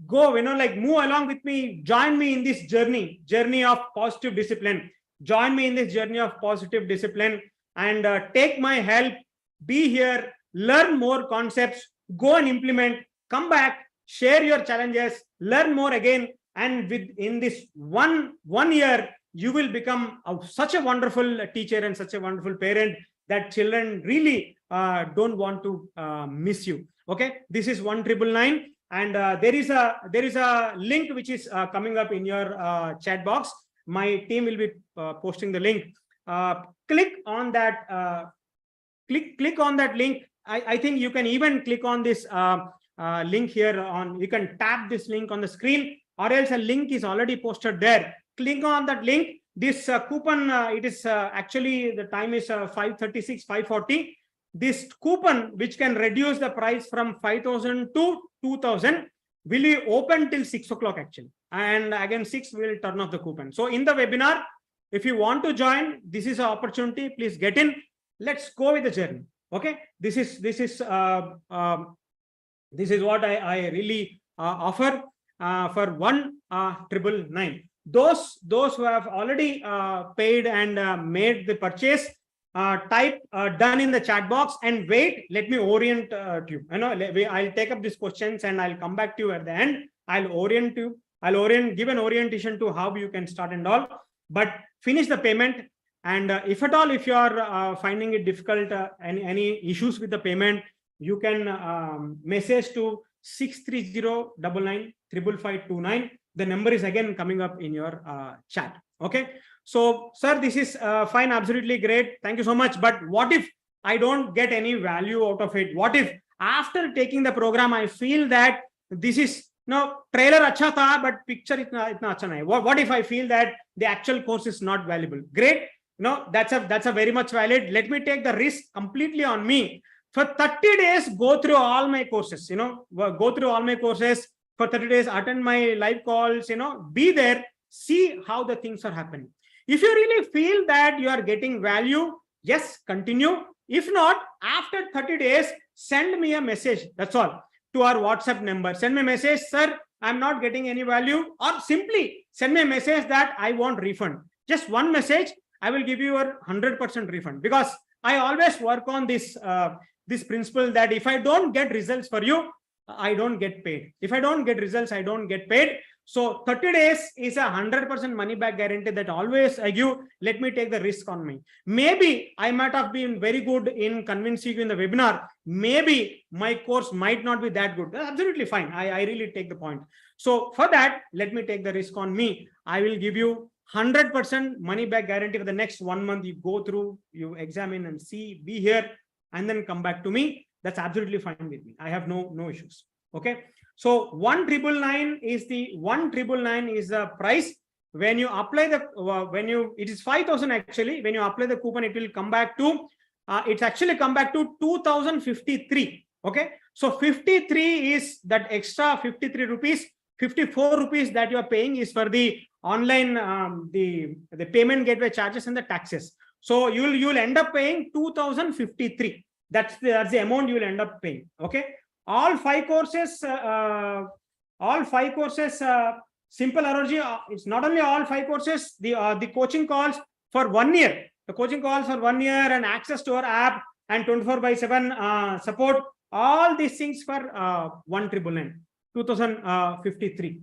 go, move along with me, join me in this journey of positive discipline. Join me in this journey of positive discipline and take my help, be here, learn more concepts, go and implement, come back, share your challenges, learn more again. And within this one year, you will become such a wonderful teacher and such a wonderful parent that children really don't want to miss you. Okay, this is 1,999. And there is a link which is coming up in your chat box. My team will be posting the link. Click on that. Click on that link. I think you can even click on this link here. You can tap this link on the screen, or else a link is already posted there. Click on that link. This coupon, it is actually the time is 5:36, 5:40. This coupon, which can reduce the price from 5,000 to 2,000, will be open till 6 o'clock actually. And again, 6 will turn off the coupon. So in the webinar, if you want to join, this is an opportunity. Please get in. Let's go with the journey. Okay, this is what I really offer for 1,999. Those who have already paid and made the purchase, type done in the chat box and wait. Let me orient to you. I'll take up these questions and I'll come back to you at the end. I'll give an orientation to how you can start and all. But finish the payment. And if at all, if you are finding it difficult, any issues with the payment, you can message to 630995559. The number is again coming up in your chat. Okay. So, sir, this is fine. Absolutely great. Thank you so much. But what if I don't get any value out of it? What if after taking the program, I feel that this is trailer acha tha, but picture itna acha nahi. What if I feel that the actual course is not valuable? Great. That's a very much valid. Let me take the risk completely on me. For 30 days, go through all my courses, go through all my courses for 30 days, attend my live calls, be there, see how the things are happening. If you really feel that you are getting value, yes, continue. If not, after 30 days, send me a message. That's all. To our WhatsApp number. Send me a message, sir, I'm not getting any value, or simply send me a message that I want refund. Just one message, I will give you a 100% refund, because I always work on this principle that if I don't get results for you, I don't get paid. If I don't get results, I don't get paid. So 30 days is a 100% money back guarantee that always I give. Let me take the risk on me. Maybe I might have been very good in convincing you in the webinar. Maybe my course might not be that good. That's absolutely fine. I really take the point. So for that, let me take the risk on me. I will give you 100% money back guarantee for the next 1 month. You go through, you examine and see, be here, and then come back to me. That's absolutely fine with me. I have no issues. Okay. So 1,999 is the 1,999 is the price. When you apply the it is 5,000 actually. When you apply the coupon, it will come back to it's actually come back to 2,053. Okay. So 53 is that extra 53 rupees. 54 rupees that you are paying is for the online the payment gateway charges and the taxes. So you'll end up paying 2,053. That's the amount you will end up paying. Okay. All five courses, simple ROG. It's not only all 5 courses. The coaching calls for 1 year. The coaching calls for 1 year and access to our app and 24/7 support. All these things for 1,999, 2,053.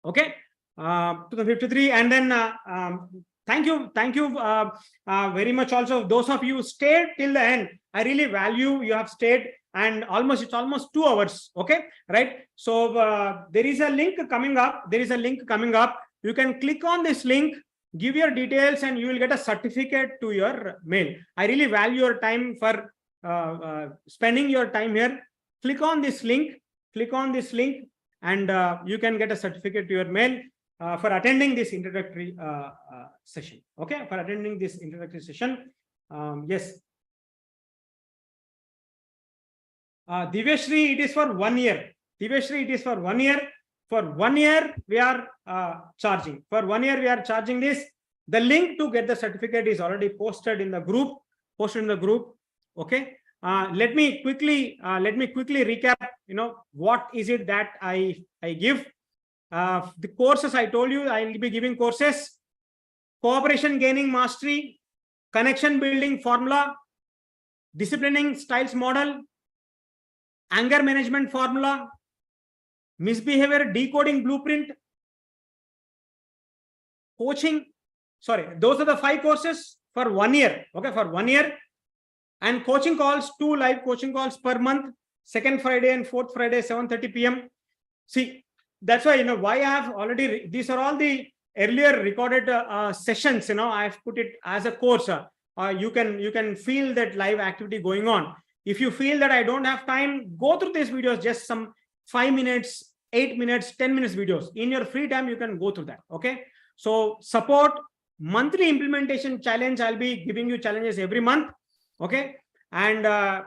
Okay, 2,053, and then thank you very much. Also, those of you who stayed till the end, I really value you have stayed. And it's almost 2 hours. Okay, right? So there is a link coming up. You can click on this link, give your details, and you will get a certificate to your mail. I really value your time for spending your time here. Click on this link, and you can get a certificate to your mail for attending this introductory session. Okay, for attending this introductory session. Yes. Divyashri, it is for 1 year. Divyashri, it is for 1 year. For 1 year, we are charging. For 1 year, we are charging this. The link to get the certificate is already posted in the group. Okay. Let me quickly recap. What is it that I give? The courses I told you, I will be giving courses: cooperation gaining mastery, connection building formula, disciplining styles model, anger management formula, misbehavior decoding blueprint, coaching. Sorry, those are the 5 courses for 1 year. Okay, for 1 year. And coaching calls, 2 live coaching calls per month, 2nd Friday and 4th Friday, 7:30 p.m. See, that's why, why I have already, these are all the earlier recorded sessions. I've put it as a course. You can feel that live activity going on. If you feel that I don't have time, go through these videos, just some 5 minutes, 8 minutes, 10 minutes videos. In your free time, you can go through that. Okay. So support, monthly implementation challenge. I'll be giving you challenges every month. Okay. And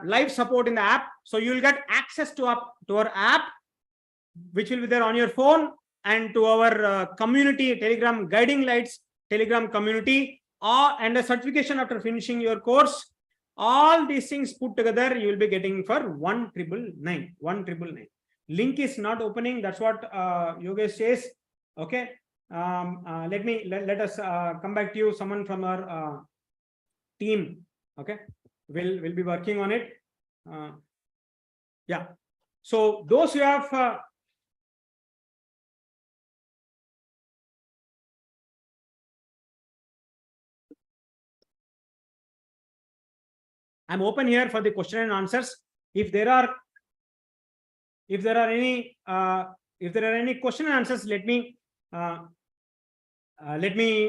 live support in the app. So you'll get access to our app, which will be there on your phone, and to our community, Telegram Guiding Lights, Telegram community, and a certification after finishing your course. All these things put together, you will be getting for 1,999. 1,999. Link is not opening. That's what Yogesh says. Okay. Let us come back to you. Someone from our team. Okay. We'll be working on it. Yeah. So those who have I'm open here for the question and answers. If there are any question and answers, let me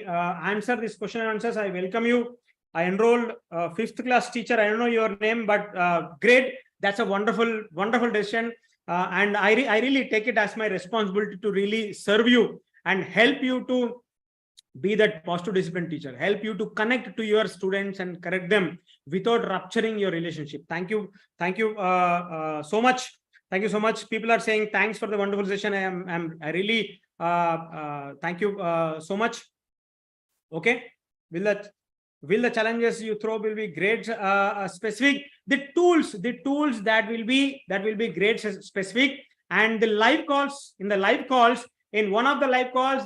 answer this question and answers. I welcome you. I enrolled 5th class teacher. I don't know your name, but great. That's a wonderful decision. And I really take it as my responsibility to really serve you and help you to be that positive discipline teacher, help you to connect to your students and correct them without rupturing your relationship. Thank you so much. Thank you so much. People are saying thanks for the wonderful session. I really thank you so much. Okay. Will the challenges you throw will be grade specific? The tools that will be grade specific, and the live calls. In one of the live calls,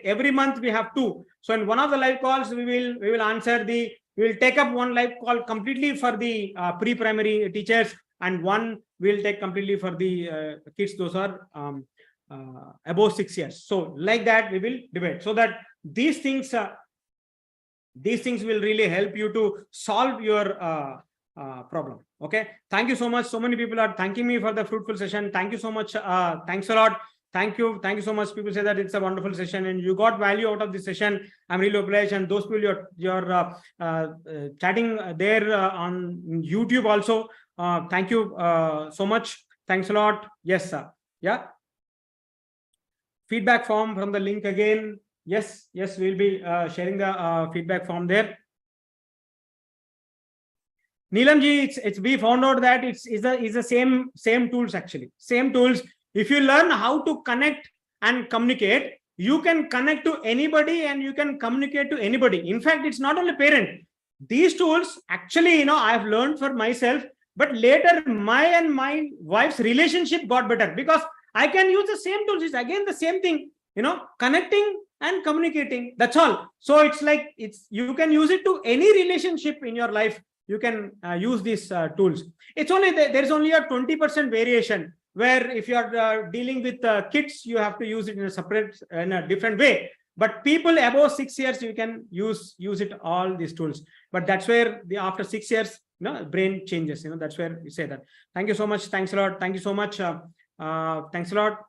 every month we have 2. So in one of the live calls, we will take up one live call completely for the pre-primary teachers, and one will take completely for the kids. Those are above 6 years. So like that, we will debate so that these things will really help you to solve your problem. Okay. Thank you so much. So many people are thanking me for the fruitful session. Thank you so much. Thanks a lot. Thank you so much. People say that it's a wonderful session and you got value out of this session. I'm really obliged. And those people you're chatting there on YouTube also. Thank you so much. Thanks a lot. Yes, sir. Yeah. Feedback form from the link again. Yes, we'll be sharing the feedback form there. Neelamji, we found out that it's the same tools actually. Same tools. If you learn how to connect and communicate, you can connect to anybody and you can communicate to anybody. In fact, it's not only parent. These tools actually, I've learned for myself, but later my and my wife's relationship got better because I can use the same tools. It's again the same thing, connecting and communicating. That's all. So it's like you can use it to any relationship in your life. You can use these tools. It's only there's only a 20% variation where if you are dealing with kids, you have to use it in a different way. But people above 6 years, you can use it all these tools. But that's where after 6 years, brain changes. That's where we say that. Thank you so much. Thanks a lot. Thank you so much. Thanks a lot.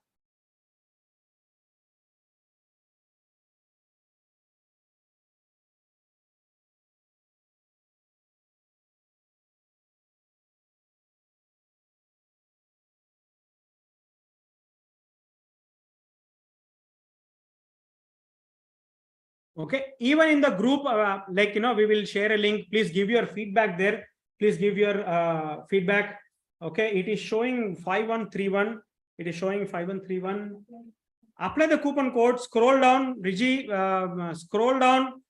Okay, even in the group, we will share a link. Please give your feedback there. Please give your feedback. Okay, it is showing 5131. It is showing 5131. Apply the coupon code. Scroll down, Riji. Scroll down.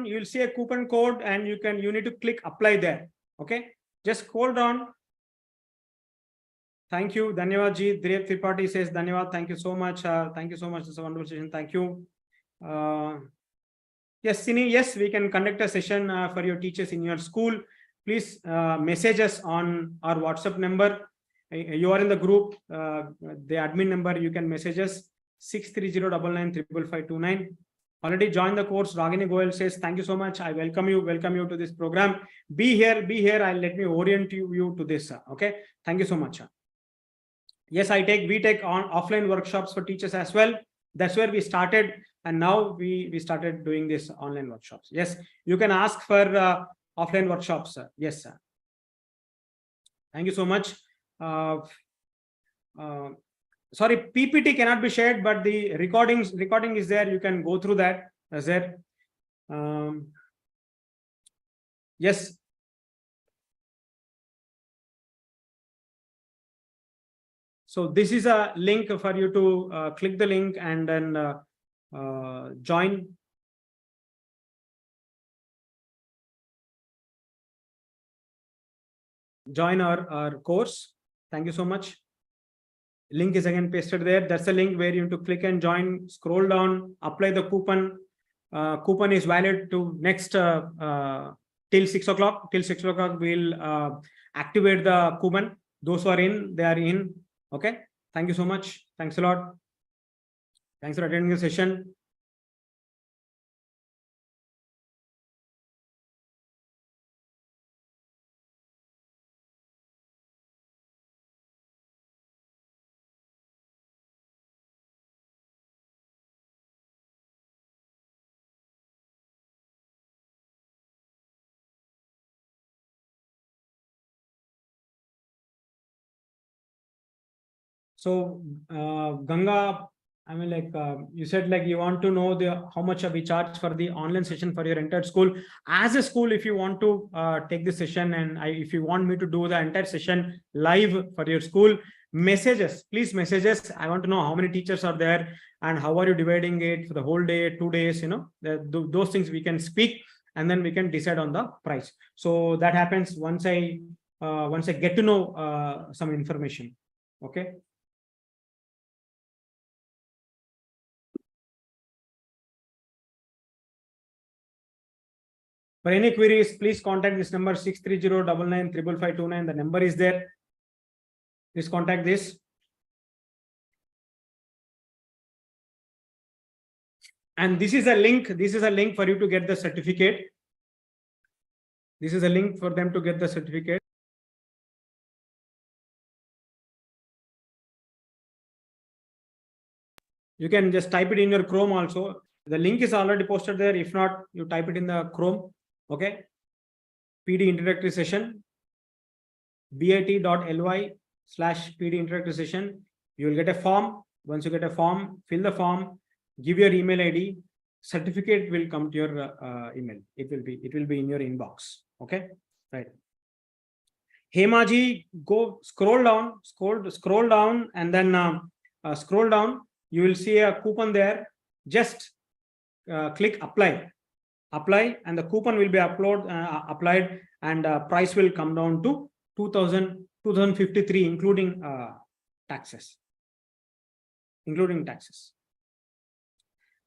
You will see a coupon code, and you need to click apply there. Okay, just scroll down. Thank you, Dhanyavad ji. Dhruv Tripathi says Dhanyavad. Thank you so much. Thank you so much. It's a wonderful session. Thank you. Yes, Sini, yes, we can conduct a session for your teachers in your school. Please message us on our WhatsApp number. You are in the group, the admin number, you can message us 630995559. Already joined the course. Ragini Goel says, thank you so much. I welcome you to this program. Be here. Let me orient you to this. Okay. Thank you so much. Yes, we take on offline workshops for teachers as well. That's where we started. And now we started doing this online workshops. Yes, you can ask for offline workshops. Sir. Yes, sir. Thank you so much. Sorry, PPT cannot be shared, but the recording is there. You can go through that. Is there? Yes. So this is a link for you to click the link and then join our course. Thank you so much. Link is again pasted there. That's the link where you have to click and join. Scroll down, apply the coupon. Coupon is valid to next till 6 o'clock. Till 6 o'clock, we'll activate the coupon. Those who are in, they are in. Okay. Thank you so much. Thanks a lot. Thanks for attending the session. So, Ganga, I mean, you said you want to know how much we charge for the online session for your entire school. As a school, if you want to take the session and if you want me to do the entire session live for your school, message us. Please message us. I want to know how many teachers are there and how are you dividing it for the whole day, 2 days. Those things we can speak and then we can decide on the price. So that happens once I get to know some information. Okay. For any queries, please contact this number 630995559. The number is there. Please contact this. And this is a link. This is a link for you to get the certificate. This is a link for them to get the certificate. You can just type it in your Chrome also. The link is already posted there. If not, you type it in the Chrome. Okay. PD introductory session. bit.ly/PD introductory session. You will get a form. Once you get a form, fill the form, give your email ID. Certificate will come to your email. It will be in your inbox. Okay. Right. Hemaji, go scroll down, and then scroll down. You will see a coupon there. Just click apply, and the coupon will be applied, and price will come down to 2,053, including taxes.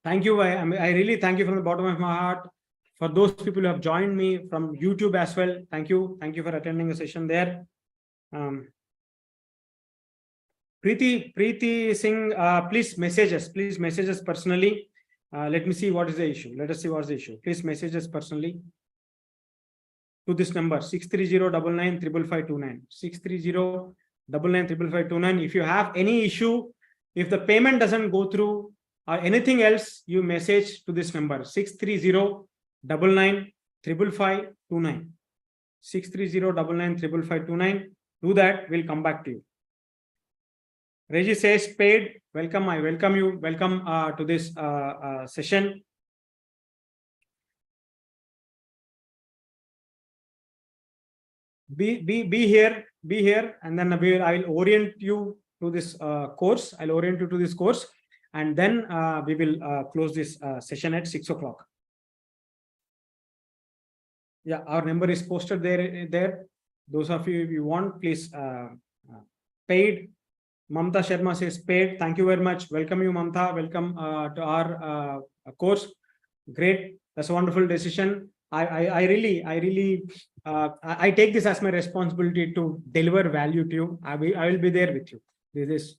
Thank you. I really thank you from the bottom of my heart. For those people who have joined me from YouTube as well, thank you. Thank you for attending the session there. Preeti Singh, please message us. Please message us personally. Let me see what is the issue. Let us see what's the issue. Please message us personally to this number 630995529. 630995529. If you have any issue, if the payment doesn't go through or anything else, you message to this number 630995559. 630995529. Do that. We'll come back to you. Reggie says paid. Welcome. I welcome you. Welcome to this session. Be here, and then I will orient you to this course. I'll orient you to this course, and then we will close this session at 6 o'clock. Yeah, our number is posted there. Those of you, if you want, please paid. Mamta Sharma says paid. Thank you very much. Welcome you, Mamta. Welcome to our course. Great. That's a wonderful decision. I really take this as my responsibility to deliver value to you. I will be there with you. This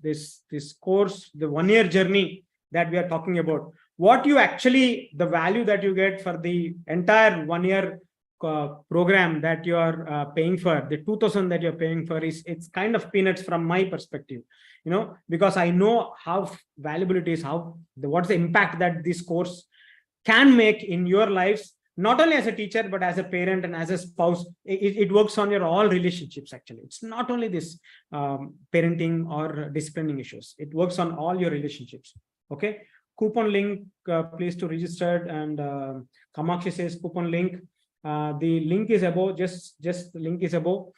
course, the 1 year journey that we are talking about, what you actually, the value that you get for the entire 1 year program that you are paying for, the 2,000 that you're paying for, it's kind of peanuts from my perspective, because I know how valuable it is, what's the impact that this course can make in your lives, not only as a teacher, but as a parent and as a spouse. It works on your all relationships. Actually, it's not only this parenting or disciplining issues. It works on all your relationships. Okay. Coupon link, please to register. And Kamakshi says coupon link. The link is above. Just the link is above.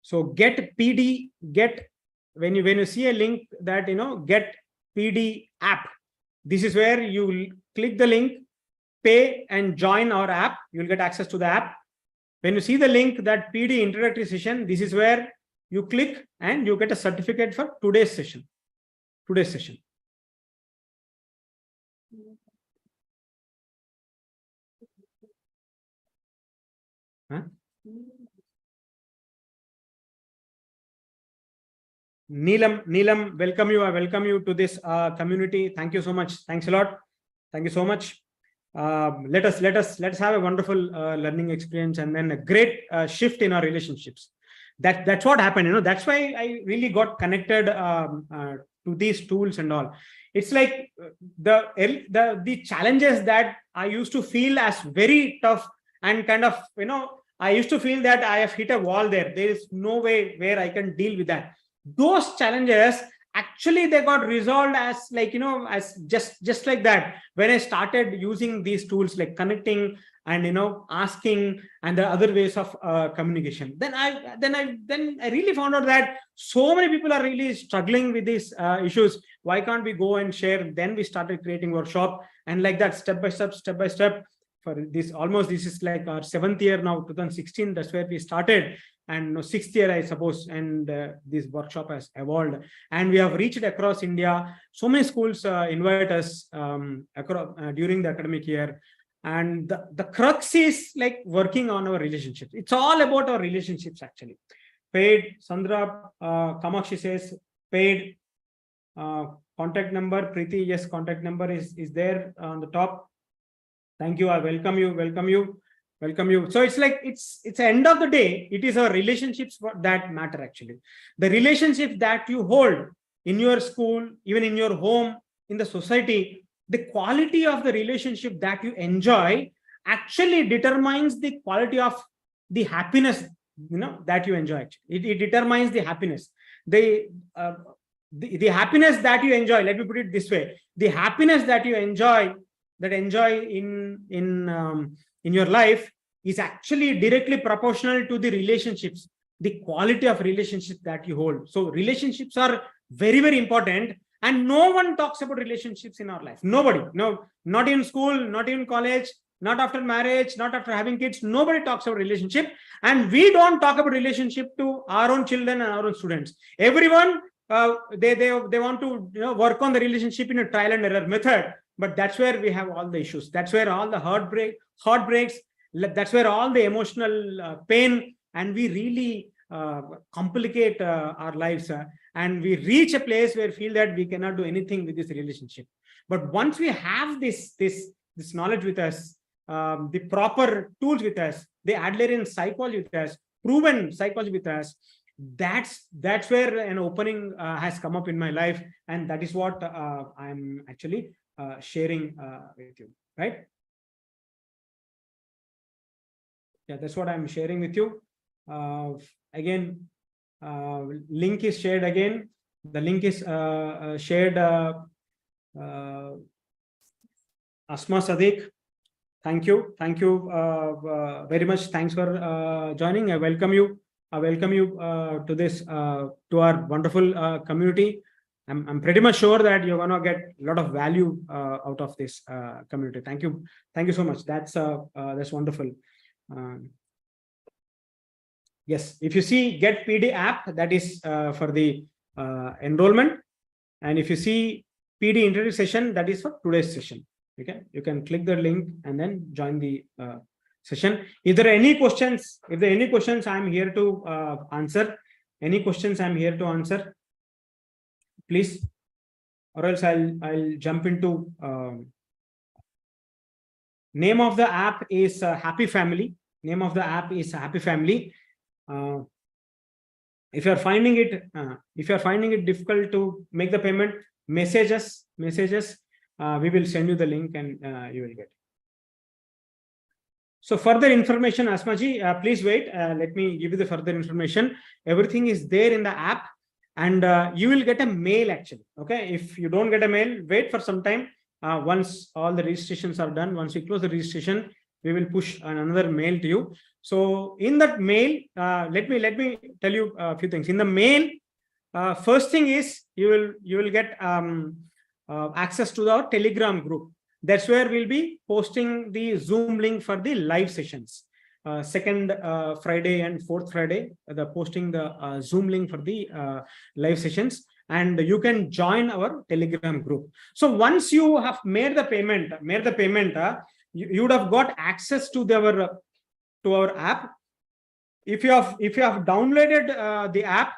So get PD. When you see a link that get PD app. This is where you will click the link, pay and join our app. You'll get access to the app. When you see the link that PD introductory session, this is where you click and you get a certificate for today's session. Huh? Neelam, welcome you. I welcome you to this community. Thank you so much. Thanks a lot. Thank you so much. Let's have a wonderful learning experience, and then a great shift in our relationships. That's what happened. That's why I really got connected to these tools and all. It's like the challenges that I used to feel as very tough and kind of I used to feel that I have hit a wall there. There is no way where I can deal with that. Those challenges actually they got resolved as as just like that when I started using these tools like connecting and asking and the other ways of communication. Then I really found out that so many people are really struggling with these issues. Why can't we go and share? Then we started creating workshop, and like that, step by step. For this, this is like our 7th year now, 2016. That's where we started. And 6th year, I suppose, and this workshop has evolved, and we have reached across India. So many schools invite us across during the academic year, and the crux is like working on our relationships. It's all about our relationships actually. Paid. Sandra Kamakshi says paid. Contact number, Preeti, yes, contact number is there on the top. Thank you. I welcome you. So it's like it's the end of the day. It is our relationships that matter actually. The relationship that you hold in your school, even in your home, in the society, the quality of the relationship that you enjoy actually determines the quality of the happiness, that you enjoy. It determines the happiness. The happiness that you enjoy, let me put it this way, the happiness that you enjoy in your life is actually directly proportional to the relationships, the quality of relationships that you hold. So relationships are very, very important, and no one talks about relationships in our life. Nobody. No, not in school, not in college, not after marriage, not after having kids. Nobody talks about relationship, and we don't talk about relationship to our own children and our own students. Everyone they want to work on the relationship in a trial and error method, but that's where we have all the issues. That's where all the heartbreaks. That's where all the emotional pain, and we really complicate our lives, and we reach a place where we feel that we cannot do anything with this relationship. But once we have this knowledge with us, the proper tools with us, the Adlerian psychology with us, proven psychology with us, that's where an opening has come up in my life, and that is what I'm actually sharing with you, right? Yeah, that's what I'm sharing with you. Again, link is shared again. The link is shared. Asma Sadiq, thank you very much. Thanks for joining. I welcome you to this to our wonderful community. I'm pretty much sure that you're gonna get a lot of value out of this community. Thank you so much. That's wonderful. Yes, if you see Get PD app, that is for the enrollment, and if you see PD introductory session, that is for today's session. Okay, you can click the link and then join the session. If there are any questions, I'm here to answer. Any questions, I'm here to answer, please, or else I'll jump into name of the app is Happy Family. Name of the app is Happy Family. If you are finding it difficult to make the payment, message us. We will send you the link and you will get it. So further information, Asmaji, please wait. Let me give you the further information. Everything is there in the app, and you will get a mail actually. Okay, if you don't get a mail, wait for some time. Once all the registrations are done, once we close the registration, we will push another mail to you. So in that mail, let me tell you a few things. In the mail, first thing is you will get access to our Telegram group. That's where we'll be posting the Zoom link for the live sessions. Second Friday and fourth Friday, posting the Zoom link for the live sessions, and you can join our Telegram group. So once you have made the payment, you would have got access to our app. If you have downloaded the app,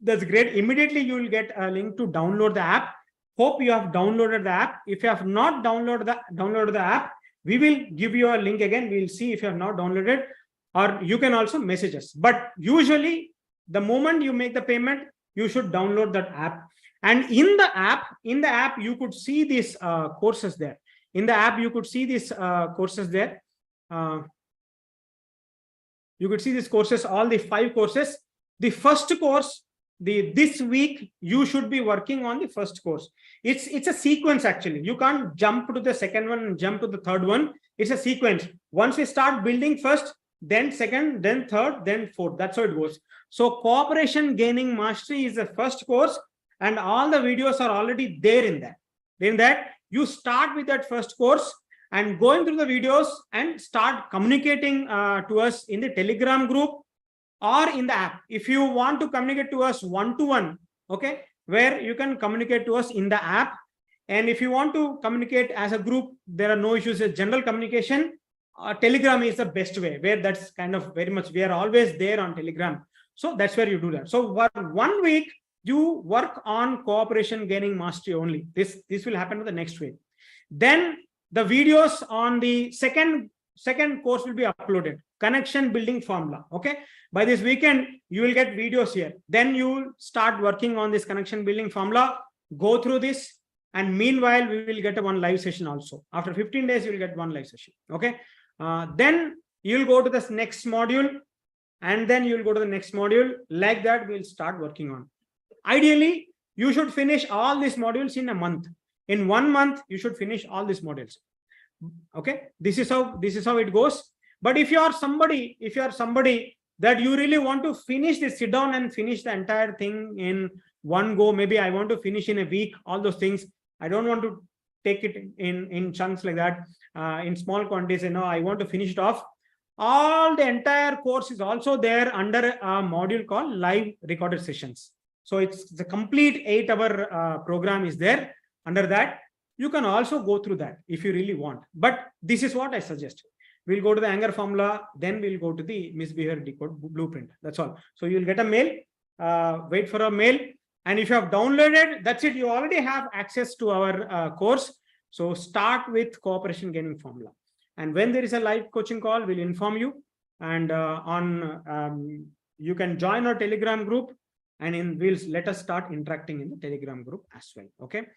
that's great. Immediately you will get a link to download the app. Hope you have downloaded the app. If you have not downloaded the app, we will give you a link again. We'll see if you have not downloaded, or you can also message us. But usually, the moment you make the payment, you should download that app. And in the app, you could see these courses there. In the app, you could see these courses there. You could see these courses, all the 5 courses. The first course, this week, you should be working on the first course. It's a sequence actually. You can't jump to the second one and jump to the third one. It's a sequence. Once we start building first, then second, then third, then fourth. That's how it goes. So Cooperation Gaining Mastery is the first course, and all the videos are already there in that. In that, you start with that first course and going through the videos and start communicating to us in the Telegram group or in the app. If you want to communicate to us one-to-one, okay, where you can communicate to us in the app. And if you want to communicate as a group, there are no issues with general communication. Telegram is the best way, where that's kind of very much, we are always there on Telegram. So that's where you do that. So for 1 week, you work on cooperation gaining mastery only. This will happen to the next way. Then the videos on the second course will be uploaded. Connection building formula. Okay. By this weekend, you will get videos here. Then you will start working on this connection building formula. Go through this. And meanwhile, we will get a one live session also. After 15 days, you will get one live session. Okay. Then you'll go to this next module. And then you'll go to the next module. Like that, we'll start working on. Ideally, you should finish all these modules in a month. In 1 month, you should finish all these modules. Okay. This is how it goes. But if you are somebody that you really want to finish this, sit down and finish the entire thing in one go. Maybe I want to finish in a week, all those things. I don't want to take it in chunks like that, in small quantities. I want to finish it off. All the entire course is also there under a module called live recorded sessions. So it's the complete 8-hour program is there. Under that, you can also go through that if you really want. But this is what I suggest. We'll go to the anger formula, then we'll go to the misbehavior decode blueprint. That's all. So you'll get a mail, wait for a mail. And if you have downloaded, that's it. You already have access to our course. So start with cooperation gaining formula. And when there is a live coaching call, we'll inform you. And you can join our Telegram group, and we'll let us start interacting in the Telegram group as well. Okay.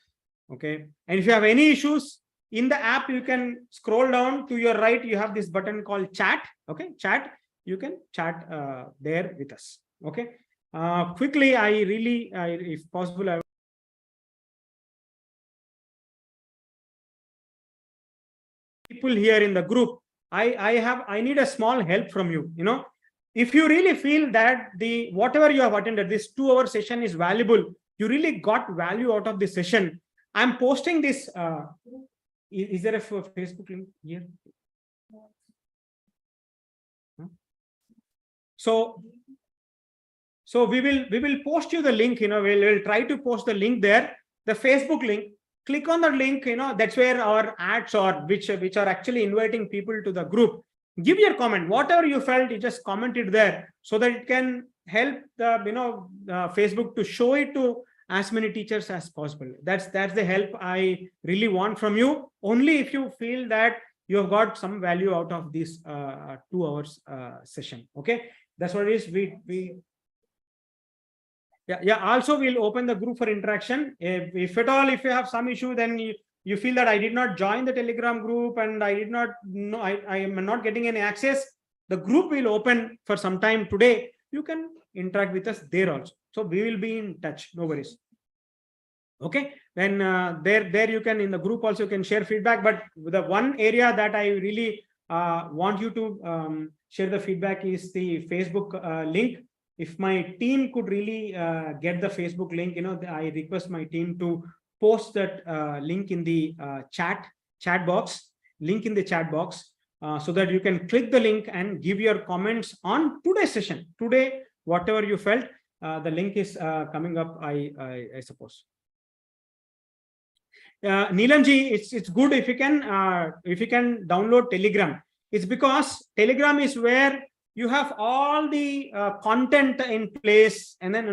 Okay. And if you have any issues in the app, you can scroll down to your right. You have this button called chat. Okay. Chat. You can chat there with us. Okay. Quickly, if possible, people here in the group, I need a small help from you. If you really feel that whatever you have attended, this 2-hour session is valuable, you really got value out of this session. I'm posting this. Is there a Facebook link here? So we will post you the link. We'll try to post the link there, the Facebook link. Click on the link. That's where our ads are, which are actually inviting people to the group. Give your comment, whatever you felt, you just comment it there, so that it can help the Facebook to show it to as many teachers as possible. That's the help I really want from you. Only if you feel that you have got some value out of this 2 hours session. Okay, that's what it is. Also, we'll open the group for interaction. If at all, if you have some issue, then you feel that I did not join the Telegram group and I did not know, I am not getting any access, the group will open for some time today. You can interact with us there also. So we will be in touch. No worries. Okay. Then there you can, in the group also, you can share feedback. But the one area that I really want you to share the feedback is the Facebook link. If my team could really get the Facebook link, I request my team to post that link in the chat box, so that you can click the link and give your comments on today's session. Today, whatever you felt, the link is coming up, I suppose. Neelamji, it's good if you can download Telegram. It's because Telegram is where you have all the content in place, and then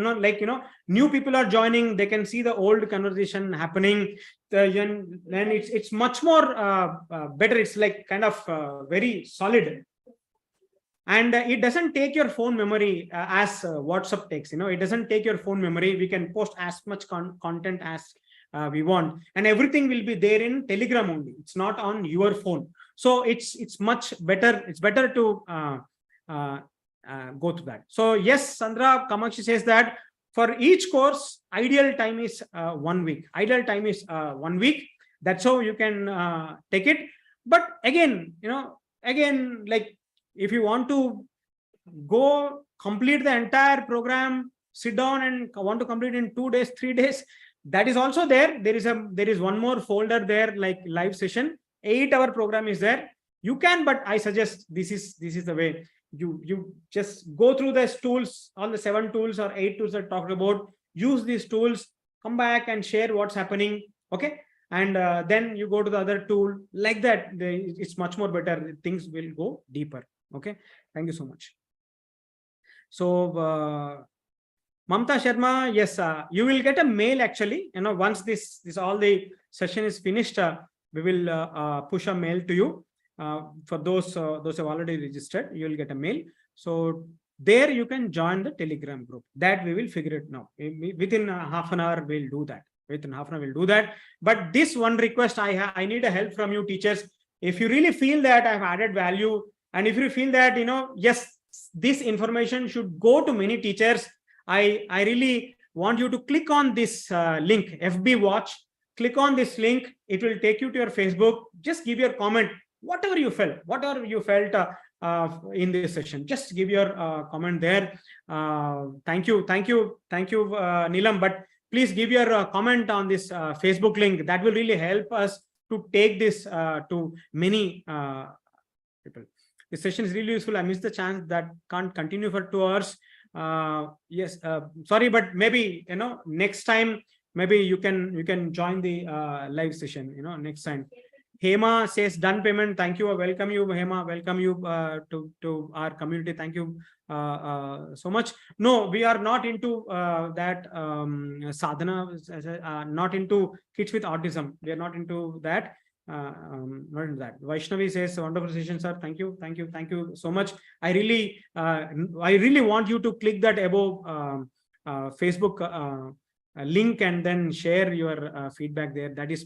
new people are joining, they can see the old conversation happening. Then it's much more better. It's like kind of very solid, and it doesn't take your phone memory as WhatsApp takes. It doesn't take your phone memory. We can post as much content as we want, and everything will be there in Telegram only. It's not on your phone, so it's much better. It's better to go to that. So yes, Sandra Kamakshi says that for each course, ideal time is 1 week. Ideal time is 1 week. That's how you can take it. But again, like if you want to go complete the entire program, sit down and want to complete in 2 days, 3 days, that is also there. There is one more folder there, like live session. 8-hour program is there. You can, but I suggest this is the way. You just go through these tools, all the 7 tools or 8 tools I talked about. Use these tools, come back and share what's happening. Okay, and then you go to the other tool. Like that, it's much more better. Things will go deeper. Okay, thank you so much. So Mamta Sharma, yes, you will get a mail actually. Once this all the session is finished, we will push a mail to you. For those who have already registered, you will get a mail. So there you can join the Telegram group. That we will figure it now. Within half an hour, we'll do that. Within half an hour, we'll do that. But this one request, I need a help from you teachers. If you really feel that I've added value, and if you feel that, yes, this information should go to many teachers, I really want you to click on this link, FB Watch. Click on this link. It will take you to your Facebook. Just give your comment, whatever you felt in this session. Just give your comment there. Thank you, Neelam. But please give your comment on this Facebook link. That will really help us to take this to many people. This session is really useful. I missed the chance that can't continue for 2 hours. Yes, sorry, but maybe next time maybe you can join the live session next time. Hema says done payment. Thank you. Welcome you, Hema. Welcome you to our community. Thank you so much. No, we are not into that sadhana, not into kids with autism. We are not into that. Not into that. Vaishnavi says wonderful session, sir. Thank you so much. I really want you to click that above Facebook link and then share your feedback there. This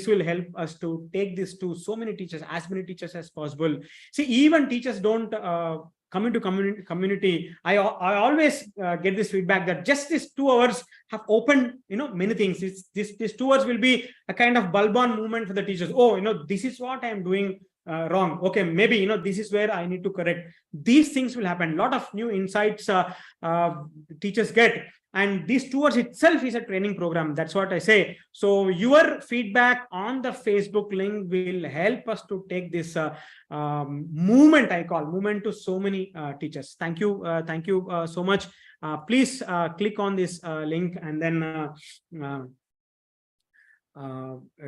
will help us to take this to so many teachers, as many teachers as possible. See, even teachers don't come into community. I always get this feedback that just these 2 hours have opened many things. These 2 hours will be a kind of bulb on movement for the teachers. Oh, this is what I am doing wrong. Okay, maybe this is where I need to correct. These things will happen. A lot of new insights teachers get. And these 2 hours itself is a training program. That's what I say. So your feedback on the Facebook link will help us to take this movement, I call movement, to so many teachers. Thank you so much. Please click on this link and then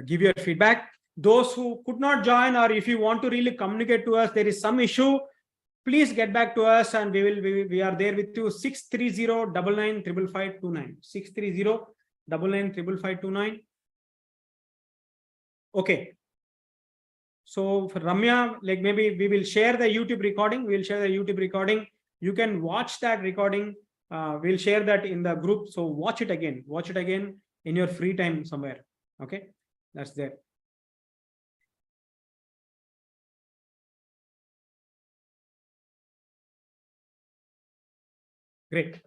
give your feedback. Those who could not join, or if you want to really communicate to us, there is some issue, please get back to us and we are there with you. 630-995529. 630-995529. Okay. So for Ramya, like maybe we will share the YouTube recording. We'll share the YouTube recording. You can watch that recording. We'll share that in the group. So watch it again. Watch it again in your free time somewhere. Okay. That's there. Great.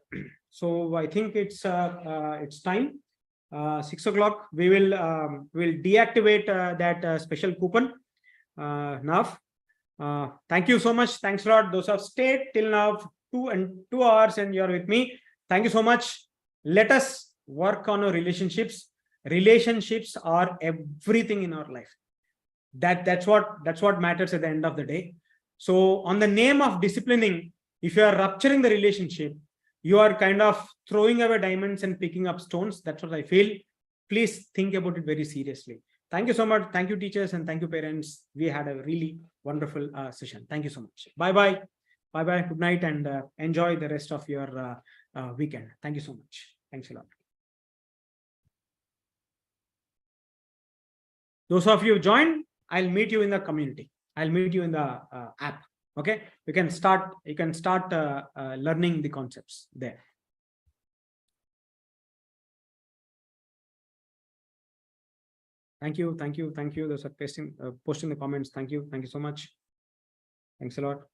So I think it's time. 6 o'clock. We will deactivate that special coupon now. Thank you so much. Thanks a lot. Those who have stayed till now 2 hours and you're with me. Thank you so much. Let us work on our relationships. Relationships are everything in our life. That's what matters at the end of the day. So on the name of disciplining, if you are rupturing the relationship, you are kind of throwing away diamonds and picking up stones. That's what I feel. Please think about it very seriously. Thank you so much. Thank you, teachers, and thank you, parents. We had a really wonderful session. Thank you so much. Bye-bye. Bye-bye. Good night, and enjoy the rest of your weekend. Thank you so much. Thanks a lot. Those of you who joined, I'll meet you in the community. I'll meet you in the app. Okay, you can start learning the concepts there. Thank you. Those are posting the comments. Thank you so much. Thanks a lot.